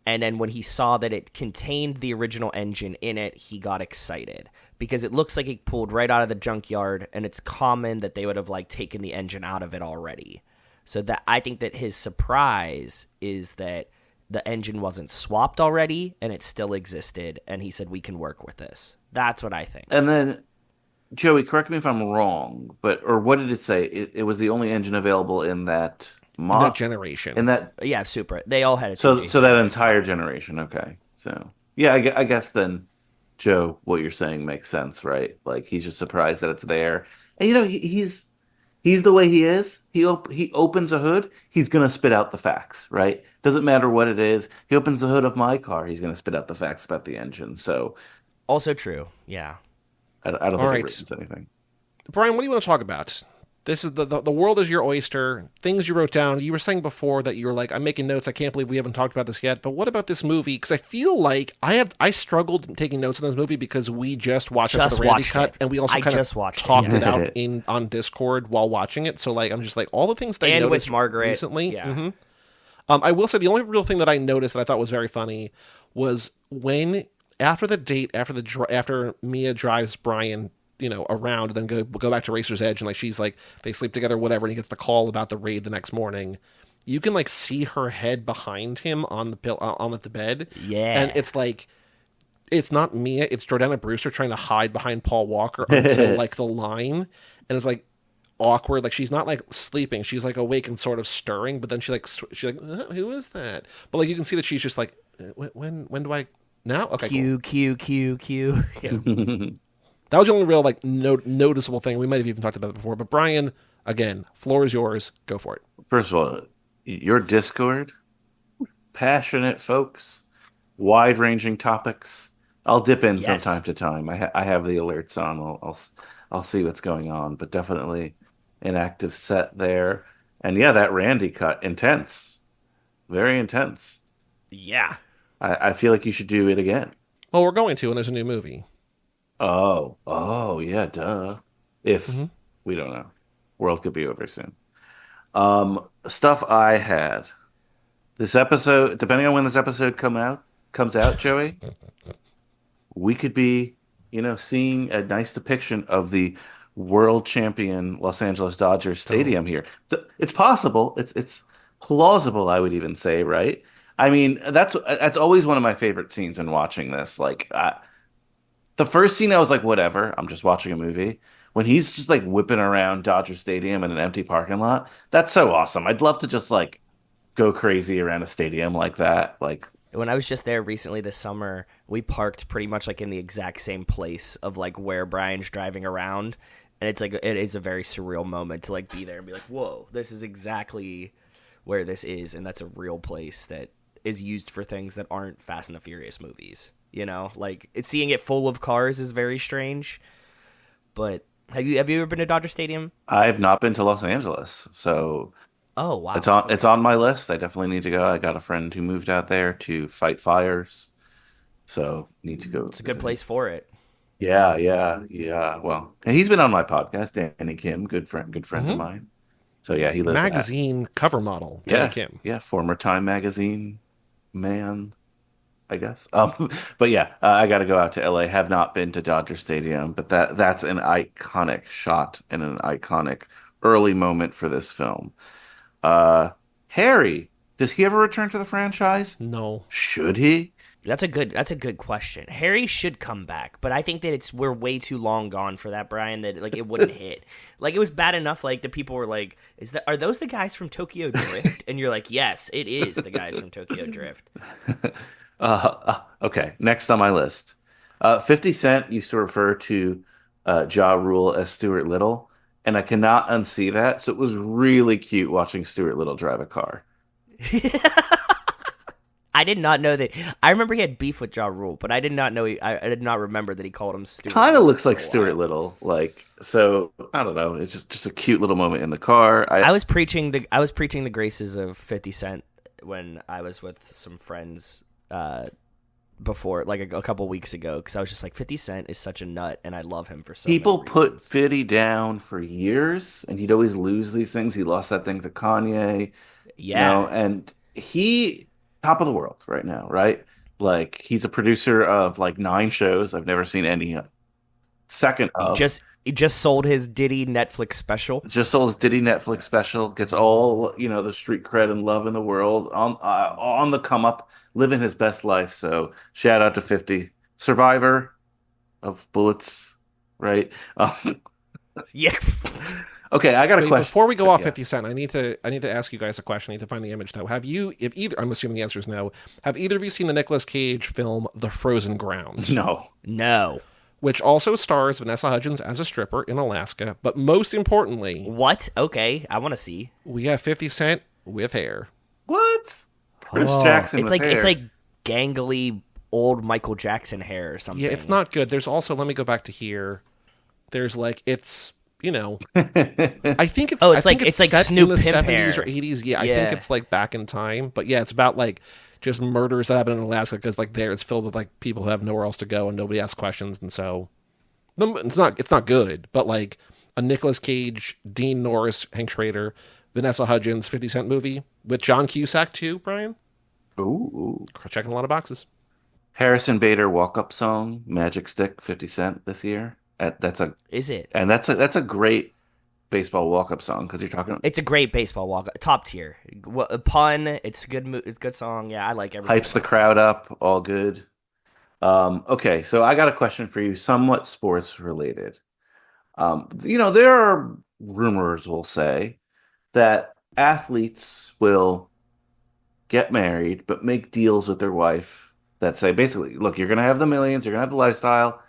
And then when he saw that it contained the original engine in it, he got excited. Because it looks like he pulled right out of the junkyard, and it's common that they would have like taken the engine out of it already. So that I think that his surprise is that the engine wasn't swapped already, and it still existed, and he said, we can work with this. That's what I think. and then Joey, correct me if I'm wrong, or what did it say? It was the only engine available in that That generation. in that Yeah, Supra. They all had a so 2JZ. so that entire generation. Okay, so yeah, I guess then, Joe, what you're saying makes sense, right? Like he's just surprised that it's there, and he's the way he is. He opens a hood, he's gonna spit out the facts, right? Doesn't matter what it is. He opens the hood of my car, he's gonna spit out the facts about the engine. So Also true. Yeah. I don't think All it right. ruins anything. Brian, what do you want to talk about? This is the world is your oyster. Things you wrote down. You were saying before that you were like, I'm making notes. I can't believe we haven't talked about this yet. But what about this movie? Because I feel like I struggled taking notes on this movie because we just watched it for the Randy cut, and we also kind of talked it out on Discord while watching it. So like I'm just like all the things that I noticed with Margaret recently. Yeah. Mm-hmm. I will say the only real thing that I noticed that I thought was very funny was when after the date after Mia drives Brian around and then go back to Racer's Edge and like she's like they sleep together whatever and he gets the call about the raid the next morning. You can like see her head behind him on the bed. Yeah. And it's like it's not Mia, it's Jordana Brewster trying to hide behind Paul Walker until like the line, and it's like awkward, like she's not like sleeping, she's like awake and sort of stirring, but then she's like who is that? But like you can see that she's just like when do I now? Okay, Q. Yeah. That was the only real like noticeable thing. We might have even talked about it before. But Brian, again, floor is yours. Go for it. First of all, your Discord, passionate folks, wide-ranging topics. I'll dip in from time to time. I have the alerts on. I'll see what's going on. But definitely an active set there. And yeah, that Randy cut, intense, very intense. Yeah, I feel like you should do it again. Well, we're going to, and there's a new movie. Oh, yeah, duh. If we don't know, world could be over soon. Stuff I had this episode, depending on when this episode comes out, Joey, we could be, seeing a nice depiction of the world champion Los Angeles Dodgers stadium here. It's possible. It's plausible, I would even say, right? I mean, that's always one of my favorite scenes when watching this. Like, the first scene, I was like, whatever, I'm just watching a movie. When he's just like whipping around Dodger Stadium in an empty parking lot, that's so awesome. I'd love to just like go crazy around a stadium like that. Like when I was just there recently this summer, we parked pretty much like in the exact same place of like where Brian's driving around. And it's like, it is a very surreal moment to like be there and be like, whoa, this is exactly where this is. And that's a real place that is used for things that aren't Fast and the Furious movies. Like seeing it full of cars is very strange. But have you ever been to Dodger Stadium? I've not been to Los Angeles, so oh wow, it's on my list. I definitely need to go. I got a friend who moved out there to fight fires, so need to go. It's a good place for it. Yeah. Well, and he's been on my podcast, Danny Kim, good friend of mine. So yeah, he lives magazine cover model. Danny Kim, former Time magazine man, I guess. But yeah, I got to go out to LA. Have not been to Dodger Stadium, but that's an iconic shot and an iconic early moment for this film. Harry, does he ever return to the franchise? No. Should he? That's a good question. Harry should come back, but I think that we're way too long gone for that, Brian, that like it wouldn't hit. Like it was bad enough like the people were like, are those the guys from Tokyo Drift? And you're like, yes, it is the guys from Tokyo Drift. Okay, next on my list. 50 Cent used to refer to Ja Rule as Stuart Little, and I cannot unsee that. So it was really cute watching Stuart Little drive a car. I did not know that. I remember he had beef with Ja Rule, but I did not know. I did not remember that he called him Stuart. Kind of looks like Stuart Little, like so. I don't know. It's just a cute little moment in the car. I was preaching the graces of 50 Cent when I was with some friends before, like a couple weeks ago, because I was just like, 50 Cent is such a nut, and I love him for so many people put reasons. 50 down for years, and he'd always lose these things. He lost that thing to Kanye, and he top of the world right now, right? Like he's a producer of like 9 shows. I've never seen any second of. He just sold his Diddy Netflix special. Just sold his Diddy Netflix special. Gets all the street cred and love in the world on the come up, living his best life. So shout out to 50, survivor of bullets, right? Yeah. Okay, I got a question. Before we go off 50 Cent, I need to ask you guys a question. I need to find the image though. Have you, I'm assuming the answer is no. Have either of you seen the Nicolas Cage film The Frozen Ground? No. Which also stars Vanessa Hudgens as a stripper in Alaska, but most importantly, what? Okay, I want to see. We have 50 Cent with hair. What? Chris Jackson. It's with like hair. it's like gangly old Michael Jackson hair or something. Yeah, it's not good. There's also, let me go back to here. There's like it's you know, I think it's. Oh, I it's think like- it's like set Snoop in the Pimp 70s or hair. 80s. Yeah, I Yeah. think it's like back in time. But yeah, it's about like just murders that happen in Alaska because like there it's filled with like people who have nowhere else to go and nobody asks questions, and so it's not good. But like a Nicolas Cage, Dean Norris, Hank Schrader, Vanessa Hudgens 50 Cent movie with John Cusack too. Brian, Ooh. checking a lot of boxes. Harrison Bader walk-up song, Magic Stick, 50 Cent this year. That's a Is it? and that's a great baseball walk-up song because you're talking It's a great baseball walk, top tier. A pun. It's good. It's a good song. Yeah, I like everything. hypes the crowd up, all good. Okay, so I got a question for you, somewhat sports related. There are rumors, we'll say, that athletes will get married but make deals with their wife that say basically, look, you're gonna have the millions, you're gonna have the lifestyle,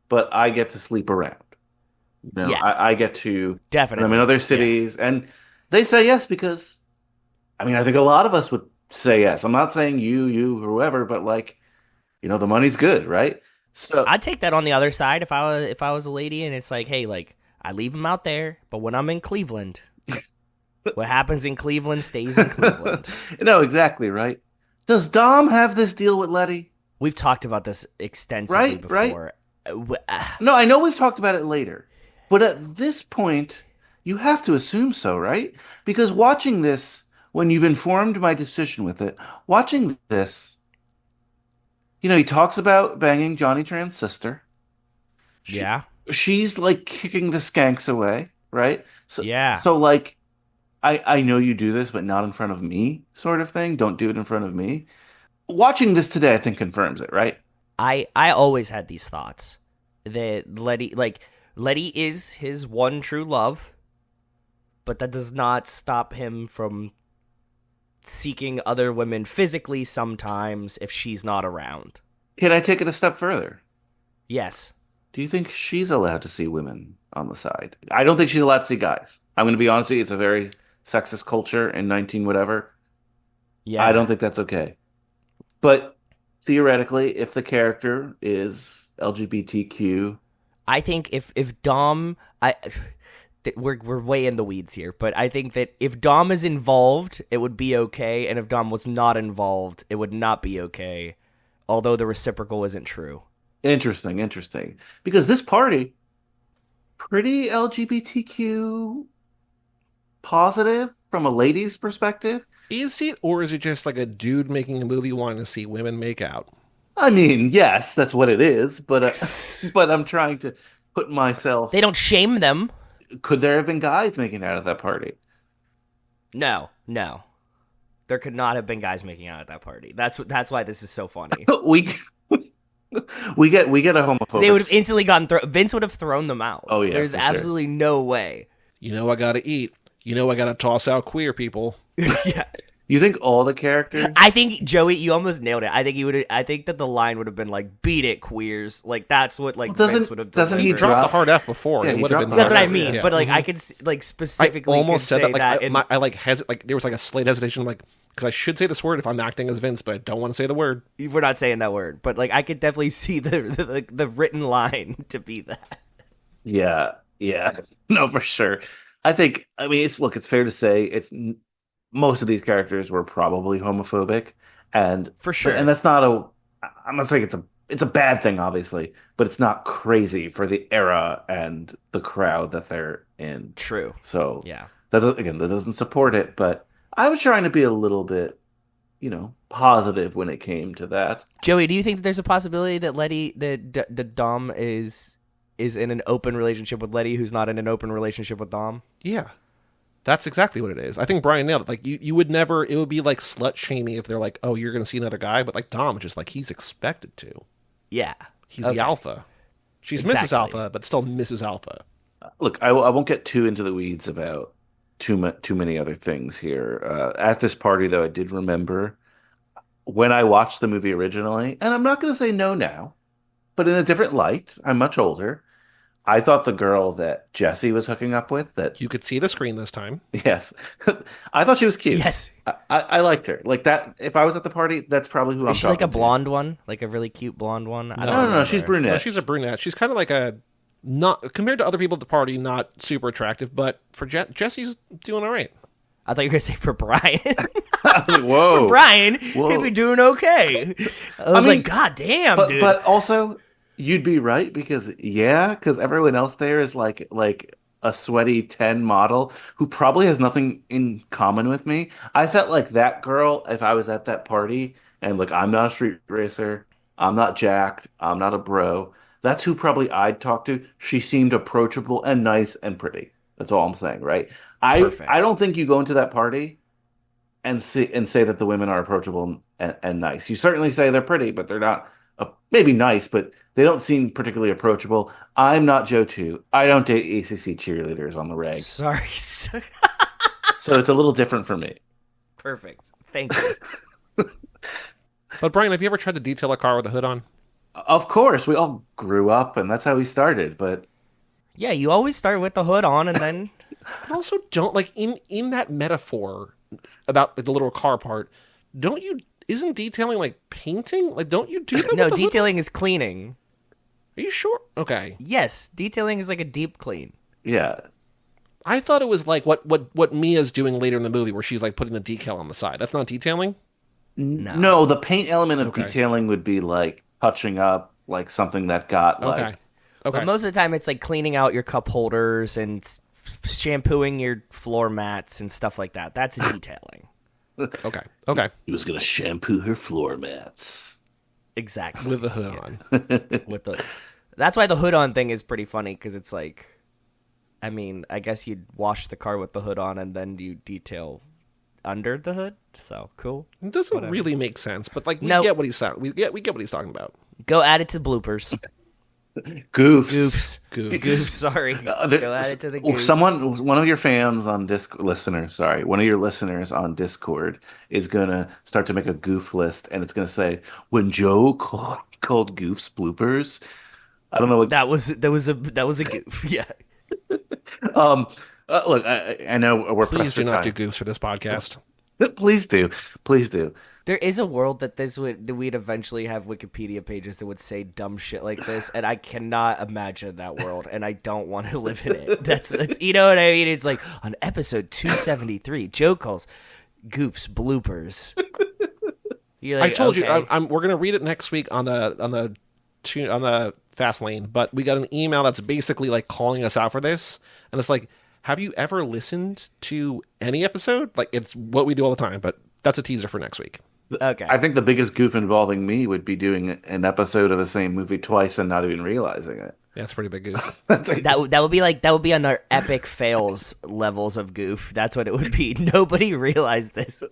but I get to sleep around. Yeah. I get to Definitely. I'm in other cities, and they say yes because, I mean, I think a lot of us would say yes. I'm not saying you, whoever, but like, the money's good, right? So I'd take that on the other side if I was a lady, and it's like, hey, like I leave them out there, but when I'm in Cleveland, what happens in Cleveland stays in Cleveland. no, exactly, right? Does Dom have this deal with Letty? We've talked about this extensively Right. before. No, I know we've talked about it later, but at this point, you have to assume so, right? Because watching this, when you've informed my decision with it, watching this, he talks about banging Johnny Tran's sister. Yeah. She's like kicking the skanks away, right? So, Yeah. So like, I know you do this, but not in front of me, sort of thing. Don't do it in front of me. Watching this today, I think confirms it, right? I always had these thoughts that Letty is his one true love, but that does not stop him from seeking other women physically sometimes if she's not around. Can I take it a step further? Yes. Do you think she's allowed to see women on the side? I don't think she's allowed to see guys. I'm going to be honest with you. It's a very sexist culture in 19 whatever. Yeah. I don't think that's okay. But theoretically, if the character is LGBTQ, I think if Dom, we're way in the weeds here, but I think that if Dom is involved, it would be okay, and if Dom was not involved, it would not be okay. Although the reciprocal isn't true. interesting. Because this party, pretty LGBTQ positive from a lady's perspective. Is it, or is it just like a dude making a movie wanting to see women make out? I mean, yes, that's what it is, but but I'm trying to put myself. They don't shame them. Could there have been guys making out at that party? No. There could not have been guys making out at that party. That's why this is so funny. we we get a homophobic. They would have instantly gotten Vince would have thrown them out. Oh, yeah, There's for sure. absolutely no way. I gotta eat. I gotta toss out queer people. Yeah. You think all the characters? I think Joey, you almost nailed it. I think that the line would have been like, "Beat it, queers!" Like that's what like Well, Vince would have. doesn't he He delivered. dropped the Drop- hard F before. Yeah, It he would have dropped been the That's what hard I F, mean. yeah. But like I could like I specifically almost could said say that. that. Like, I like there was like a slight hesitation, like because I should say this word if I'm acting as Vince, but I don't want to say the word. We're not saying that word, but like I could definitely see the written line to be that. Yeah, no, for sure. I mean, it's fair to say most of these characters were probably homophobic, and For sure. and that's not I'm not saying it's a bad thing, obviously, but it's not crazy for the era and the crowd that they're in. True. So Yeah. that doesn't support it, but I was trying to be a little bit, positive when it came to that. Joey, do you think that there's a possibility that the Dom is in an open relationship with Letty, who's not in an open relationship with Dom? Yeah, that's exactly what it is. I think Brian nailed it. Like you would never. It would be like slut shaming if they're like, oh, you're gonna see another guy, but like Dom, just like he's expected to. Yeah. He's Okay. the alpha. She's Exactly. Mrs. Alpha, but still Mrs. Alpha. Look, I won't get too into the weeds about too many other things here. At this party, though, I did remember when I watched the movie originally, and I'm not going to say no now, but in a different light. I'm much older. I thought the girl that Jesse was hooking up with, You could see the screen this time. yes, I thought she was cute. Yes. I liked her. Like that. If I was at the party, that's probably who I'm Is she like a talking to. blonde one? Like a really cute blonde one? I don't No, remember. she's brunette. No, she's a brunette. She's kind of like a not compared to other people at the party, not super attractive, but for Jesse's doing all right. I thought you were going to say for Brian. Whoa. For Brian, Whoa. he'd be doing okay. I was like, God damn, dude. But also, you'd be right because everyone else there is like a sweaty 10 model who probably has nothing in common with me. I felt like that girl if I was at that party and like I'm not a street racer, I'm not jacked, I'm not a bro. That's who probably I'd talk to. She seemed approachable and nice and pretty. That's all I'm saying, right? Perfect. I don't think you go into that party and say that the women are approachable and nice. You certainly say they're pretty, but they're not maybe nice, but they don't seem particularly approachable. I'm not Joe 2. I don't date ACC cheerleaders on the reg. Sorry. So it's a little different for me. Perfect. Thank you. But Brian, have you ever tried to detail a car with a hood on? Of course, we all grew up, and that's how we started. But Yeah, you always start with the hood on, and then But also don't like in that metaphor about like, the little car part. Don't you? Isn't detailing like painting? Like, don't you do that? no, with the hood detailing is cleaning. on? Are you sure? Okay. Yes, detailing is like a deep clean. yeah, I thought it was like what Mia's doing later in the movie, where she's like putting the decal on the side. That's not detailing. no, the paint element of Okay. detailing would be like touching up, like something that got Okay. like. Okay. But most of the time, it's like cleaning out your cup holders and shampooing your floor mats and stuff like that. That's detailing. Okay. Okay. He was gonna shampoo her floor mats. Exactly. With the hood on. With the, that's why the hood on thing is pretty funny because it's like, I mean, I guess you'd wash the car with the hood on and then you detail under the hood. So cool. It doesn't really make sense, but like we Nope. get what he's we get what he's talking about. Go add it to the bloopers. Goofs. Goofs. Sorry. Go add it to the goofs. One of your fans on one of your listeners on Discord is gonna start to make a goof list, and it's gonna say when Joe called goofs bloopers. I don't know what. That was a goof. Yeah. Look, I know we're Please pressed do for not time. do goofs for this podcast. Please do, please do. There is a world that we'd eventually have Wikipedia pages that would say dumb shit like this, and I cannot imagine that world, and I don't want to live in it. That's you know what I mean? It's like on episode 273, Joe calls goofs bloopers. You're like, I told you okay. we're gonna read it next week on the fast lane, but we got an email that's basically like calling us out for this, and it's like, have you ever listened to any episode? Like, it's what we do all the time, but that's a teaser for next week. Okay. I think the biggest goof involving me would be doing an episode of the same movie twice and not even realizing it. Yeah, it's a pretty big goof. That's like, That would be on our epic fails levels of goof. That's what it would be. Nobody realized this.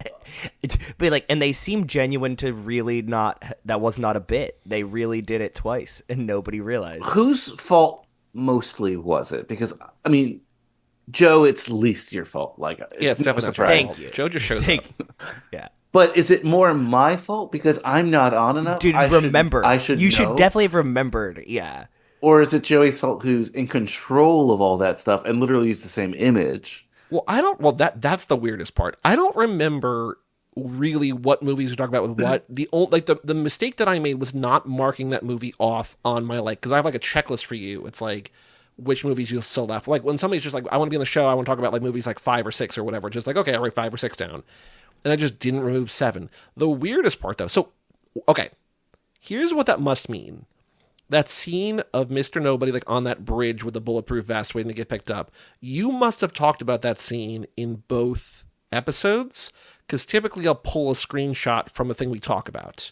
It'd be like, and they seem genuine to really not. That was not a bit. They really did it twice, and nobody realized. whose fault mostly was it? Because I mean, Joe, it's least your fault. Like, Yeah, it's no definitely not surprise. your Thank fault. you. Joe just shows Thank up. Yeah, But is it more my fault because I'm not on enough? dude, remember. I should. You know? should definitely have remembered. Yeah. Or is it Joey's fault who's in control of all that stuff and literally use the same image? Well, that's the weirdest part. I don't remember really what movies we talk about with what. The mistake that I made was not marking that movie off on my because I have like a checklist for you. It's like which movies you still left. Like when somebody's just like, I want to be on the show, I want to talk about like movies like 5 or 6 or whatever. Just like, okay, I write 5 or 6 down. And I just didn't remove 7. The weirdest part though. So, okay, here's what that must mean. That scene of Mr. Nobody like on that bridge with the bulletproof vest waiting to get picked up. You must have talked about that scene in both episodes, because typically I'll pull a screenshot from a thing we talk about.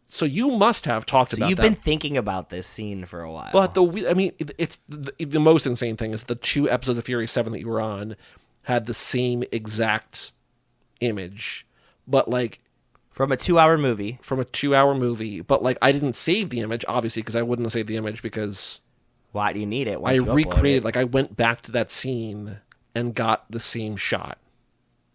So you must have talked So about you've that. been thinking about this scene for a while. But it's the most insane thing is the 2 episodes of Fury 7 that you were on had the same exact image, but like from a 2-hour movie. from a 2-hour movie. But like I didn't save the image, obviously, because I wouldn't have saved the image because Why do you need it? I Once you upload recreated, it? like I went back to that scene and got the same shot.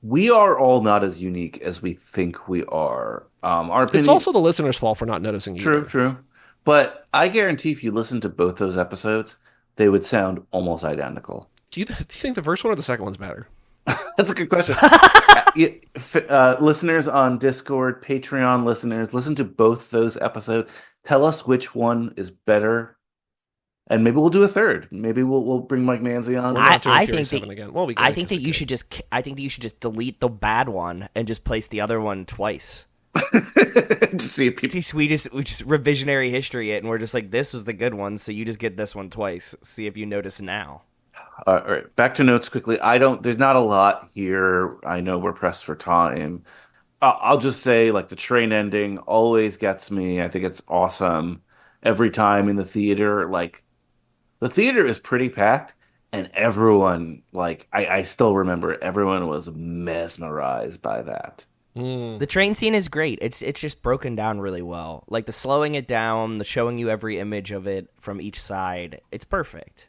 We are all not as unique as we think we are. Our opinion. It's also the listener's fault for not noticing either. true. But I guarantee if you listen to both those episodes, they would sound almost identical. Do you think the first one or the second one's better? That's a good question. Listeners on Discord, Patreon listeners, listen to both those episodes. Tell us which one is better And maybe we'll do a third. Maybe we'll bring Mike Manzi on. We're not doing I Fury think 7 that again. Well, we I could, think 'cause that we you could. should just I think that you should just delete the bad one and just place the other one twice. To see if people. We just revisionary history it, and we're just like, this was the good one, so you just get this one twice. See if you notice now. All right, back to notes quickly. I don't. There's not a lot here. I know we're pressed for time. I'll just say, like, the train ending always gets me. I think it's awesome every time in the theater. Like, the theater is pretty packed, and everyone, like, I still remember everyone was mesmerized by that. The train scene is great. It's just broken down really well. Like the slowing it down, the showing you every image of it from each side. It's perfect.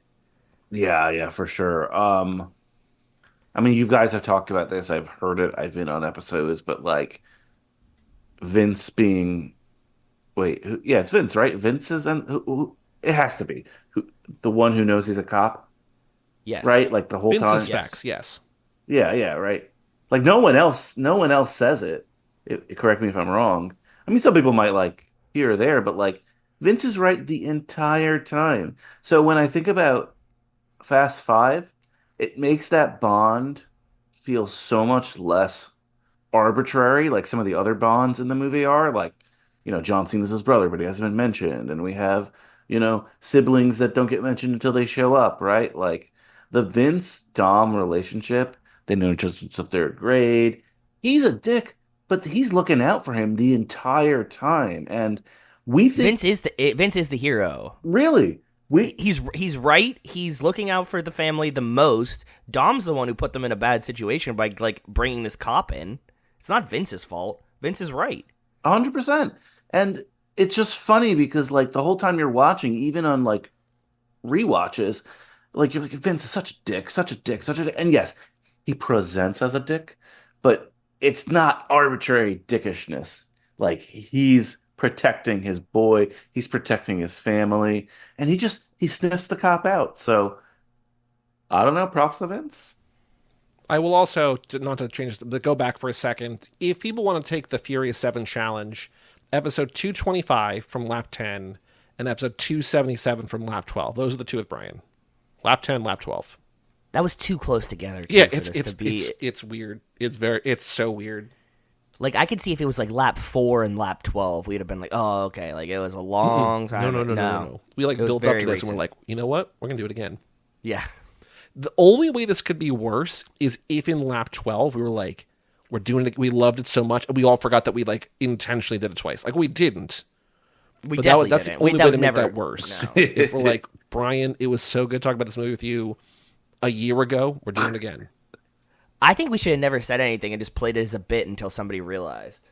Yeah, yeah, for sure. I mean, you guys have talked about this. I've heard it. I've been on episodes, but like Vince being, yeah, it's Vince, right? Vince is, and it has to be the one who knows he's a cop, Yes. right? Like the whole Vince time. suspects, yes. Yeah, yeah, right. Like no one else says it. Correct me if I'm wrong. I mean, some people might like here or there, but like Vince is right the entire time. So when I think about Fast Five, it makes that bond feel so much less arbitrary, like some of the other Bonds in the movie are. Like, John Cena's his brother, but he hasn't been mentioned, and we have, siblings that don't get mentioned until they show up, right? Like the Vince Dom relationship. They know each other since the third grade. He's a dick, but he's looking out for him the entire time, and we think Vince is the hero. really we He's right. He's looking out for the family the most. Dom's the one who put them in a bad situation by like bringing this cop in. It's not Vince's fault. Vince is right. 100%. And it's just funny because like the whole time you're watching, even on like rewatches, like you're like Vince is such a dick, such a dick, such a dick. And yes, he presents as a dick, but it's not arbitrary dickishness. Like he's protecting his boy, he's protecting his family, and he sniffs the cop out. So I don't know, props to Vince. I will also, not to change, but go back for a second. If people want to take the Furious 7 challenge, episode 225 from lap 10 and episode 277 from lap 12. Those are the two with Brian. Lap 10, lap 12. That was too close together. Too, Yeah, for this to be it's weird. It's so weird. like I could see if it was like lap 4 and lap 12, we'd have been like, oh, okay, like it was a long time. No. We like It was built up very to this and recent. we're like, you know what? We're gonna do it again. Yeah. The only way this could be worse is if in lap 12 we were like, we're doing it. We loved it so much, and we all forgot that we like intentionally did it twice. Like we didn't. We But definitely that's didn't. the only That way would to make never- that worse. no. If we're like, Brian, it was so good talking about this movie with you a year ago, we're doing it again. I think we should have never said anything and just played it as a bit until somebody realized.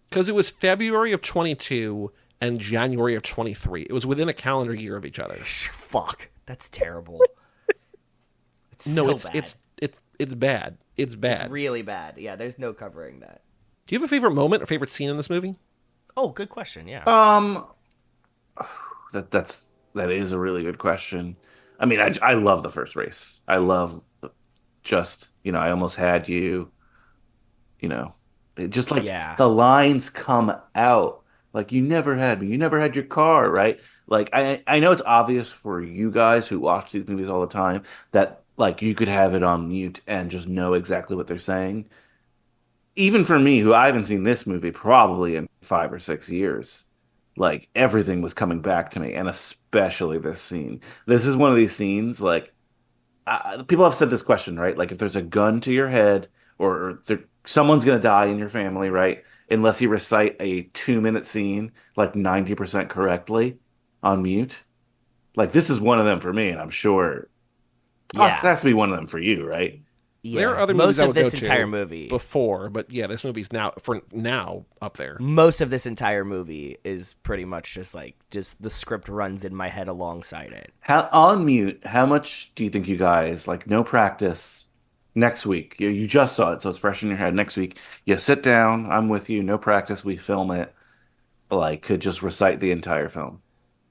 Because it was February of 22 and January of 23. It was within a calendar year of each other. Fuck. That's terrible. It's No, so it's bad. it's bad. It's bad. It's really bad. Yeah, there's no covering that. Do you have a favorite moment or favorite scene in this movie? Oh, good question. Yeah. Um, that is a really good question. I mean, I love the first race. I love just, I almost had you, it just like Yeah. the lines come out like you never had me, you never had your car, right? Like I know it's obvious for you guys who watch these movies all the time that like you could have it on mute and just know exactly what they're saying. Even for me, who I haven't seen this movie probably in 5 or 6 years, like everything was coming back to me, and especially this scene. This is one of these scenes, like people have said this question, right? Like if there's a gun to your head, or someone's gonna die in your family, right? Unless you recite a 2-minute scene like 90% correctly on mute. Like this is one of them for me, and I'm sure Yeah. that has to be one of them for you, right? Yeah. There are other movies most I of would this go to entire movie. before, but yeah, this movie's now up there. Most of this entire movie is pretty much just the script runs in my head alongside it. How on mute? How much do you think you guys like? No practice. Next week, you just saw it, so it's fresh in your head. Next week, you sit down. I'm with you. No practice. We film it. Like, could just recite the entire film.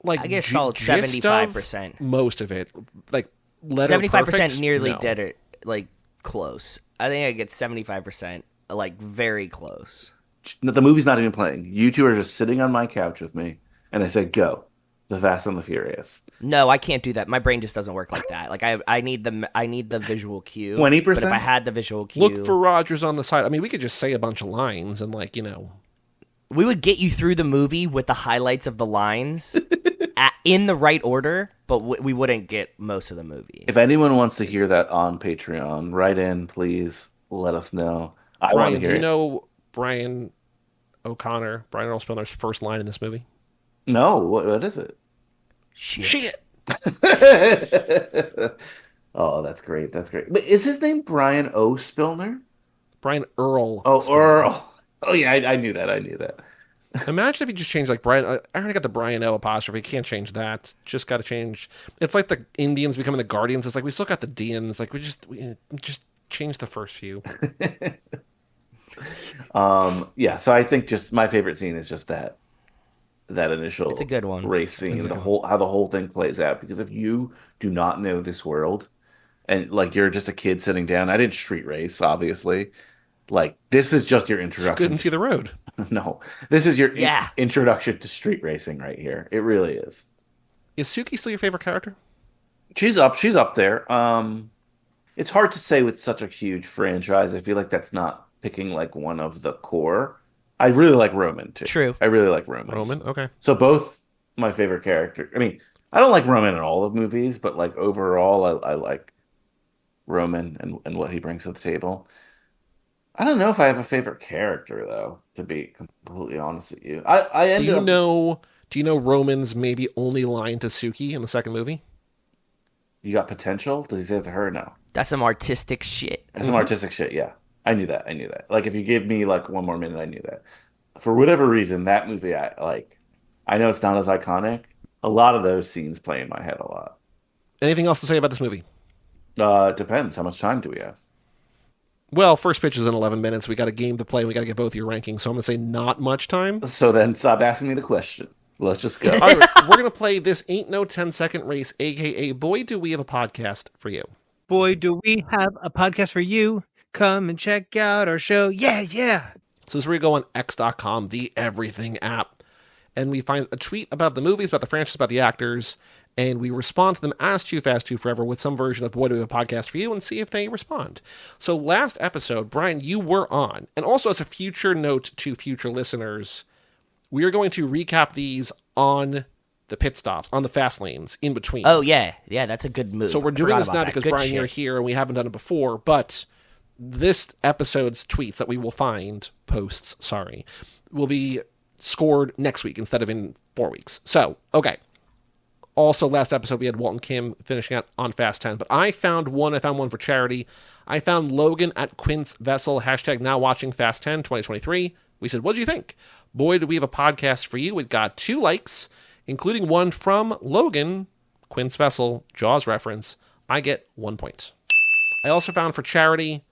Like I guess solid gist of 75%. most of it, like letter 75% perfect? nearly No. dead, like close. I think I get 75%, like very close. The movie's not even playing. You two are just sitting on my couch with me, and I said, "Go." The Fast and the Furious. No, I can't do that. My brain just doesn't work like that. Like I need the visual cue. 20%? But if I had the visual cue, Look for Rogers on the side. I mean, we could just say a bunch of lines and we would get you through the movie with the highlights of the lines in the right order, but we wouldn't get most of the movie. If anyone wants to hear that on Patreon, write in, please. Let us know. I want to Brian, hear do you it. know Brian Earl Spillner's first line in this movie? No, what is it? Shit. Oh, that's great. That's great. But is his name Brian O. Spillner? Brian Earl. Oh, Spillner. Earl. Oh, yeah, I knew that. I knew that. Imagine if you just changed like Brian. I already got the Brian O apostrophe. Can't change that. Just got to change. It's like the Indians becoming the Guardians. It's like we still got the Dians. Like we just change the first few. Yeah. So I think just my favorite scene is just that initial. It's a good one. Race scene. How the whole thing plays out. Because if you do not know this world, and like you're just a kid sitting down, I didn't street race, obviously. Like this is just your introduction. Couldn't see the road. No, this is your introduction to street racing right here. It really is. Is Suki still your favorite character? She's up there. It's hard to say with such a huge franchise. I feel like that's not picking like one of the core. I really like Roman too. True. I really like Roman. Roman, okay. So both my favorite character. I mean, I don't like Roman in all the movies, but like overall, I like Roman and what he brings to the table. I don't know if I have a favorite character though, to be completely honest with you. Do you know Roman's maybe only line to Suki in the second movie? You got potential? Does he say it to her? No. That's some artistic shit. That's some artistic shit, yeah. I knew that. Like if you give me like one more minute, I knew that. For whatever reason, that movie I know it's not as iconic. A lot of those scenes play in my head a lot. Anything else to say about this movie? Depends. How much time do we have? Well, first pitch is in 11 minutes. We got a game to play, and we got to get both your rankings. So I'm going to say not much time. So then stop asking me the question. Let's just go. All right, we're going to play This Ain't No 10-Second Race, a.k.a. Boy, Do We Have a Podcast for You. Boy, do we have a podcast for you. Come and check out our show. Yeah. So this is where we go on X.com, the everything app, and we find a tweet about the movies, about the franchise, about the actors, and we respond to them as Too Fast, Too Forever with some version of Boy, Do We Have a Podcast for You and see if they respond. So last episode, Brian, you were on, and also as a future note to future listeners, we are going to recap these on the pit stops, on the fast lanes, in between. Oh, yeah. Yeah, that's a good move. So we're doing this now because, Brian, you're here, and we haven't done it before, but this episode's tweets that we will find, will be scored next week instead of in 4 weeks. So, okay. Also, last episode, we had Walt and Kim finishing out on Fast 10, but I found one for charity. I found Logan at Quince Vessel, hashtag now watching Fast 10 2023. We said, what do you think? Boy, do we have a podcast for you. It got 2 likes, including one from Logan, Quince Vessel, Jaws reference. I get 1 point. I also found for charity,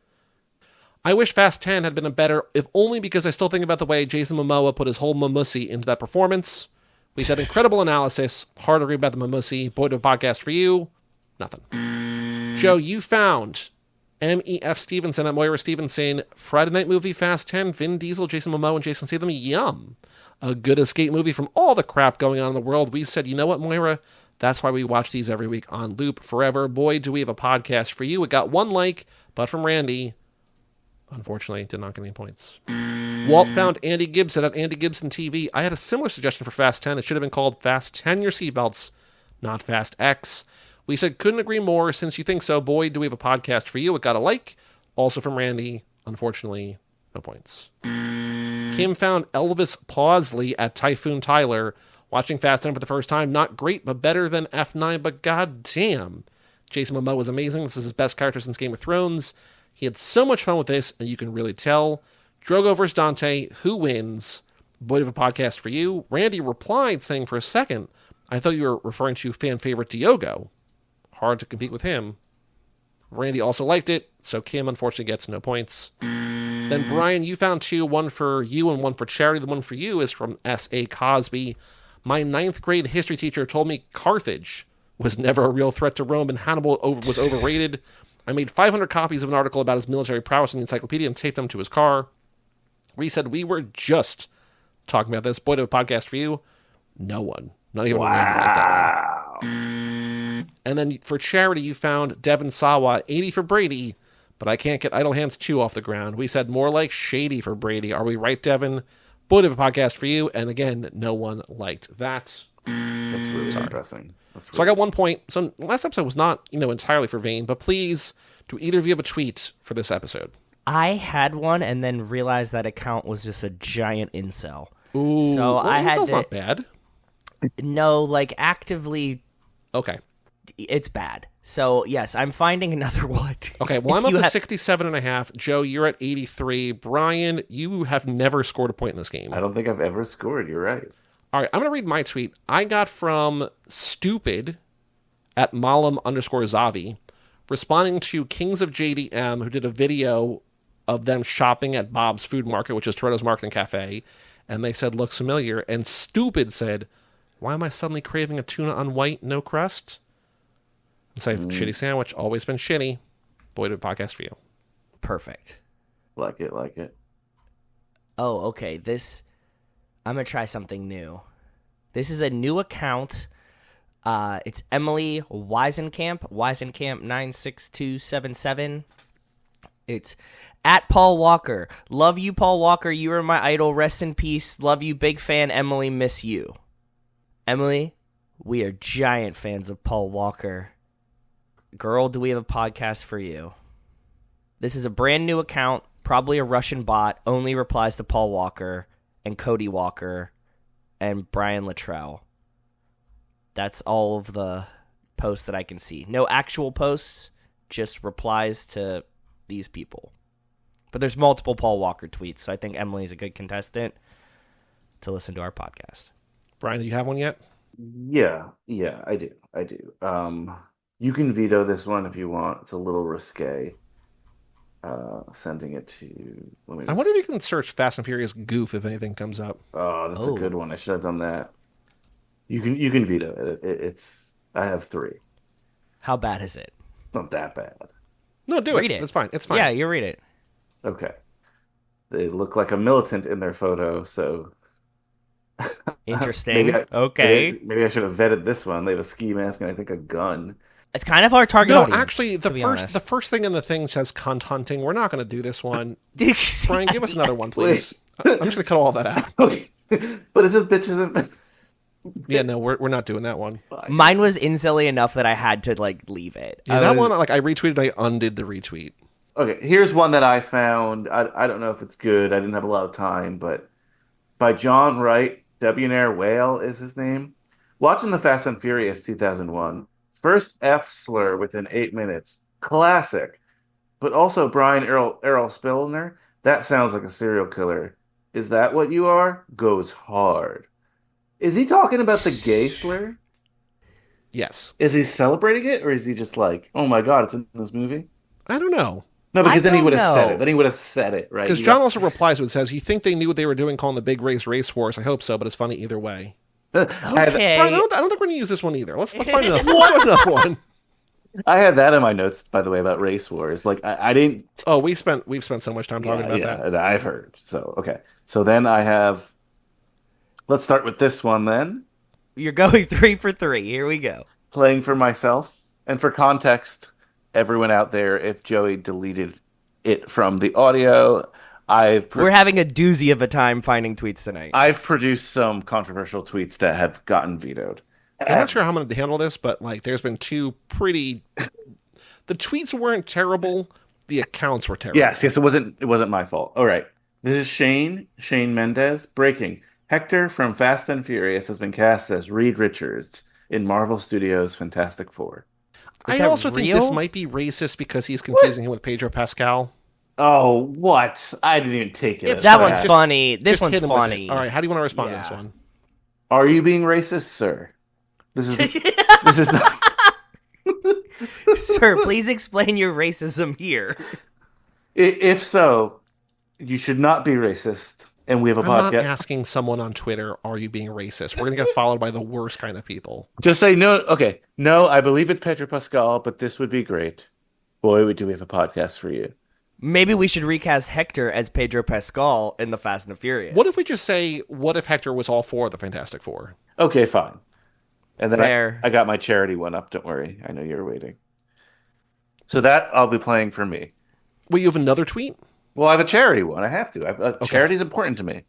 I wish Fast 10 had been a better, if only because I still think about the way Jason Momoa put his whole mamussy into that performance. We said incredible analysis, hard to read about the mamussy, Boy, to a podcast for you, nothing. Joe, you found M.E.F. Stevenson at Moira Stevenson, Friday night movie Fast 10, Vin Diesel, Jason Momoa, and Jason Statham, yum. A good escape movie from all the crap going on in the world. We said, you know what, Moira? That's why we watch these every week on loop forever. Boy, do we have a podcast for you. It got 1 like, but from Randy, unfortunately, did not get any points. Walt found Andy Gibson at Andy Gibson TV. I had a similar suggestion for Fast 10. It should have been called Fast 10 Your Seatbelts, not Fast X. We said, couldn't agree more. Since you think so, boy, do we have a podcast for you. It got a like. Also from Randy, unfortunately, no points. Kim found Elvis Pawsley at Typhoon Tyler. Watching Fast 10 for the first time. Not great, but better than F9, but goddamn. Jason Momoa was amazing. This is his best character since Game of Thrones. He had so much fun with this, and you can really tell. Drogo versus Dante, who wins? Boy, of a podcast for you. Randy replied, saying for a second, I thought you were referring to fan favorite Diogo. Hard to compete with him. Randy also liked it, so Kim unfortunately gets no points. Then Brian, you found 2, one for you and one for charity. The one for you is from S.A. Cosby. My 9th grade history teacher told me Carthage was never a real threat to Rome and Hannibal was overrated. I made 500 copies of an article about his military prowess in the encyclopedia and taped them to his car. We said we were just talking about this. Boy, to a podcast for you. No one Not even Randy liked that one. Wow. And then for charity, you found Devin Sawa, 80 for Brady, but I can't get Idle Hands 2 off the ground. We said more like shady for Brady. Are we right, Devin? Boy, of a podcast for you. And again, no one liked that. That's really depressing. So I got 1 point. So last episode was not, entirely for Vane, but please, do either of you have a tweet for this episode? I had one and then realized that account was just a giant incel. Ooh, so I had incel's to. Not bad. No, like actively, Okay. it's bad. So yes, I'm finding another one. Okay, well, I'm up to 67.5. Joe, you're at 83. Brian, you have never scored a point in this game. I don't think I've ever scored. You're right. All right, I'm going to read my tweet. I got from Stupid at Malam_Zavi, responding to Kings of JDM, who did a video of them shopping at Bob's Food Market, which is Toretto's Market and Cafe, and they said, looks familiar. And Stupid said, why am I suddenly craving a tuna on white, no crust? It's like shitty sandwich, always been shitty. Boy, to a podcast for you. Perfect. Like it. Oh, okay. I'm going to try something new. This is a new account. It's Emily Weisenkamp, Weisenkamp96277. It's at Paul Walker. Love you, Paul Walker. You are my idol. Rest in peace. Love you. Big fan, Emily. Miss you. Emily, we are giant fans of Paul Walker. Girl, do we have a podcast for you? This is a brand new account, probably a Russian bot, only replies to Paul Walker and Cody Walker and Brian Luttrell. That's all of the posts that I can see. No actual posts, just replies to these people. But there's multiple Paul Walker tweets, so I think Emily's a good contestant to listen to our podcast. Brian, do you have one yet? Yeah, I do. You can veto this one if you want. It's a little risque. Sending it to. I wonder if you can search Fast and Furious goof if anything comes up. Oh, that's a good one. I should have done that. You can veto it. It's. I have 3. How bad is it? Not that bad. No, do Read it. it. It's fine. It's fine. Yeah, you read it. Okay. They look like a militant in their photo, so. Interesting. Okay. Maybe I should have vetted this one. They have a ski mask and I think a gun. It's kind of our target No, audience. actually, the first thing in the thing says cunt hunting. We're not going to do this one. Brian, give us another one, please. I'm just going to cut all that out. Okay. But it says bitches and... Yeah, no, we're not doing that one. Mine was insilly enough that I had to leave it. Yeah, that one, I retweeted, I undid the retweet. Okay, here's one that I found. I don't know if it's good. I didn't have a lot of time, but by John Wright, Debonair Whale is his name. Watching the Fast and Furious 2001. First F slur within 8 minutes. Classic. But also Brian Errol Spillner. That sounds like a serial killer. Is that what you are? Goes hard. Is he talking about the gay slur? Yes. Is he celebrating it, or is he just like, oh my god, it's in this movie? I don't know. No, because then he would have said know. it. Then he would have said it, right? Because John also replies to it, says, you think they knew what they were doing calling the big race wars? I hope so, but it's funny either way. Okay. Brian, I don't think we're going to use this one either. Let's find another one. I had that in my notes, by the way, about race wars. Like, I didn't... Oh, we've spent so much time talking about that. I've heard. So, okay. So then I have... Let's start with this one, then. You're going 3 for 3. Here we go. Playing for myself. And for context, everyone out there, if Joey deleted it from the audio, we're having a doozy of a time finding tweets tonight. I've produced some controversial tweets that have gotten vetoed. I'm not sure how I'm going to handle this, but there's been 2 pretty... The tweets weren't terrible. The accounts were terrible. Yes, it wasn't my fault. All right. This is Shane Mendez. Breaking. Hector from Fast and Furious has been cast as Reed Richards in Marvel Studios' Fantastic Four. I also think this might be racist because he's confusing him with Pedro Pascal. Oh, what? I didn't even take it. That one's funny. This one's funny. All right, how do you want to respond to this one? Are you being racist, sir? This is not... Sir, please explain your racism here. If so, you should not be racist. And we have a podcast. I'm not asking someone on Twitter, are you being racist? We're going to get followed by the worst kind of people. Just say, no, okay. No, I believe it's Pedro Pascal, but this would be great. Boy, do we have a podcast for you. Maybe we should recast Hector as Pedro Pascal in the Fast and the Furious. What if we just say, what if Hector was all for the Fantastic Four? Okay, fine. And then Fair. I got my charity one up. Don't worry. I know you're waiting. So that I'll be playing for me. Well, you have another tweet? Well, I have a charity one. I have to. Charity's important to me.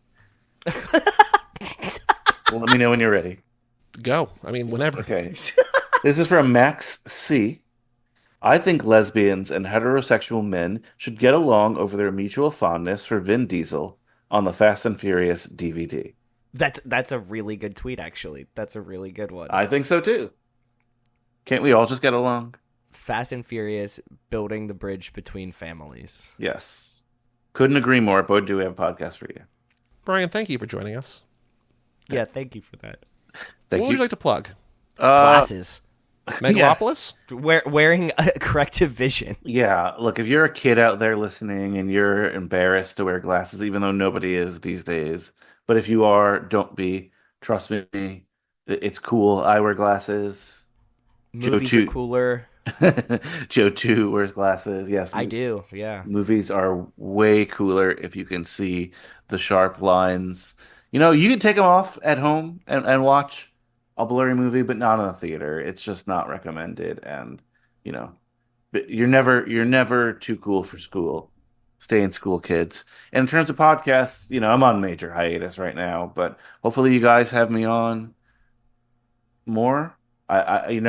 Well, let me know when you're ready. Go. I mean, whenever. Okay. This is from Max C. I think lesbians and heterosexual men should get along over their mutual fondness for Vin Diesel on the Fast and Furious DVD. That's a really good tweet, actually. That's a really good one. I think so too. Can't we all just get along? Fast and Furious, building the bridge between families. Yes. Couldn't agree more, but do we have a podcast for you? Brian, thank you for joining us. Yeah, thank you for that. Thank What would you like to plug? Glasses. Megalopolis? Wearing a corrective vision. Yeah, look, if you're a kid out there listening and you're embarrassed to wear glasses, even though nobody is these days, but if you are, don't be. Trust me, it's cool. I wear glasses. Movies are cooler. Joe too wears glasses. Yes, I do, yeah. Movies are way cooler if you can see the sharp lines. You know, you can take them off at home and watch a blurry movie, but not in a theater. It's just not recommended. And, you know, but you're never too cool for school. Stay in school, kids. And in terms of podcasts, you know, I'm on major hiatus right now, but hopefully you guys have me on more. I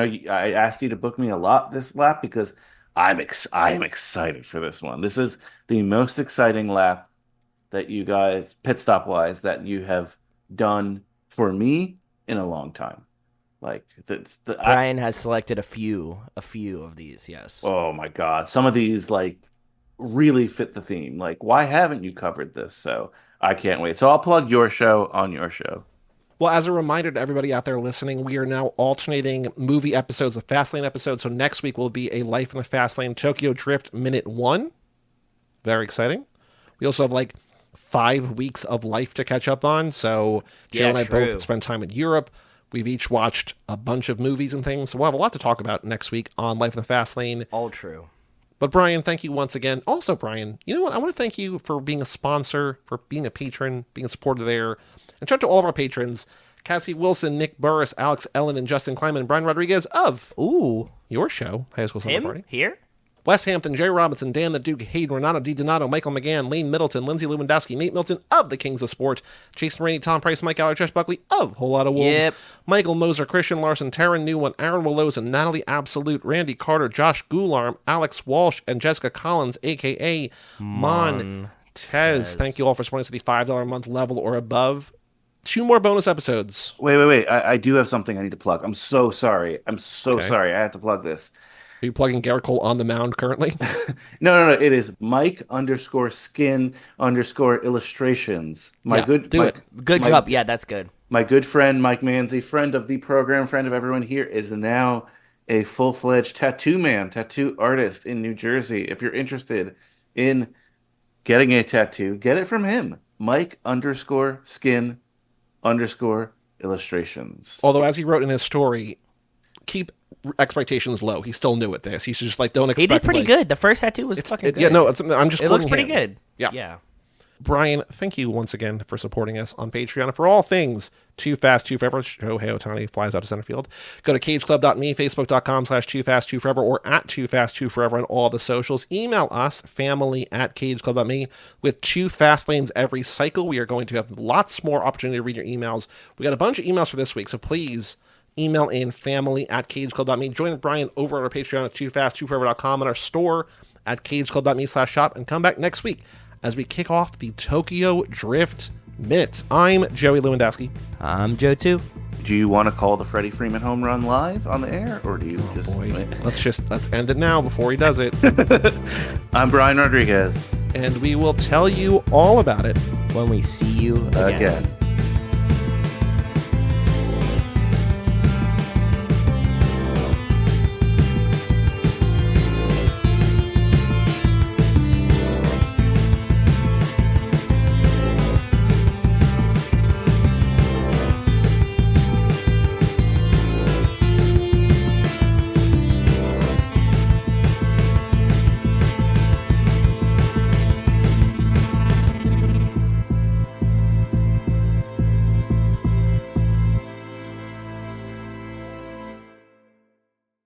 asked you to book me a lot this lap because I am excited for this one. This is the most exciting lap that you guys, pit stop wise, that you have done for me in a long time. Like Brian has selected a few of these. Yes. Oh my God, some of these like really fit the theme. Like, why haven't you covered this? So I can't wait. So I'll plug your show on your show. Well, as a reminder to everybody out there listening, we are now alternating movie episodes of Fastlane episodes. So next week will be a Life in the Fastlane Tokyo Drift Minute 1. Very exciting. We also have like 5 weeks of Life to catch up on. So Joe and I both spent time in Europe. We've each watched a bunch of movies and things. So we'll have a lot to talk about next week on Life in the Fastlane. All true. But Brian, thank you once again. Also, Brian, you know what? I want to thank you for being a sponsor, for being a patron, being a supporter there. And shout out to all of our patrons, Cassie Wilson, Nick Burris, Alex Ellen, and Justin Kleiman, and Brian Rodriguez of your show, High School Summer Party. Here? Wes Hampton, Jerry Robinson, Dan the Duke, Hayden, Renato DiDonato, Michael McGann, Lane Middleton, Lindsay Lewandowski, Nate Milton of the Kings of Sport, Jason Rainey, Tom Price, Mike Aller, Josh Buckley of Whole Lotta Wolves, Michael Moser, Christian Larson, Taryn Newman, Aaron Willows, and Natalie Absolute, Randy Carter, Josh Goularm, Alex Walsh, and Jessica Collins, a.k.a. Montez. Thank you all for supporting us at the $5 a month level or above. 2 more bonus episodes. Wait. I do have something I need to plug. I'm so sorry. Sorry. I have to plug this. Are you plugging Garrett Cole on the mound currently? No. It is Mike_skin_illustrations. Good job. Yeah, that's good. My good friend, Mike Manzi, friend of the program, friend of everyone here, is now a full-fledged tattoo artist in New Jersey. If you're interested in getting a tattoo, get it from him. Mike_skin_illustrations. Although, as he wrote in his story, keep expectations low. He's still new at this. He's just like, don't expect. He did pretty good. The first tattoo was fucking good. Yeah, no, I'm just. It looks pretty him. good. Yeah. Brian, thank you once again for supporting us on Patreon and for all things Too Fast, Too Forever. Shohei Ohtani flies out to center field. Go to cageclub.me, facebook.com/Too Fast, Too Forever, or at Too Fast, Too Forever on all the socials. Email us, family@cageclub.me, with 2 fast lanes every cycle. We are going to have lots more opportunity to read your emails. We got a bunch of emails for this week, so please email in family@cageclub.me. Join Brian over at our Patreon at toofast2forever.com and our store at cageclub.me/shop, and come back next week as we kick off the Tokyo Drift Minute. I'm Joey Lewandowski. I'm Joe too. Do you want to call the Freddie Freeman home run live on the air, or do you Let's end it now before he does it. I'm Brian Rodriguez, and we will tell you all about it when we see you again.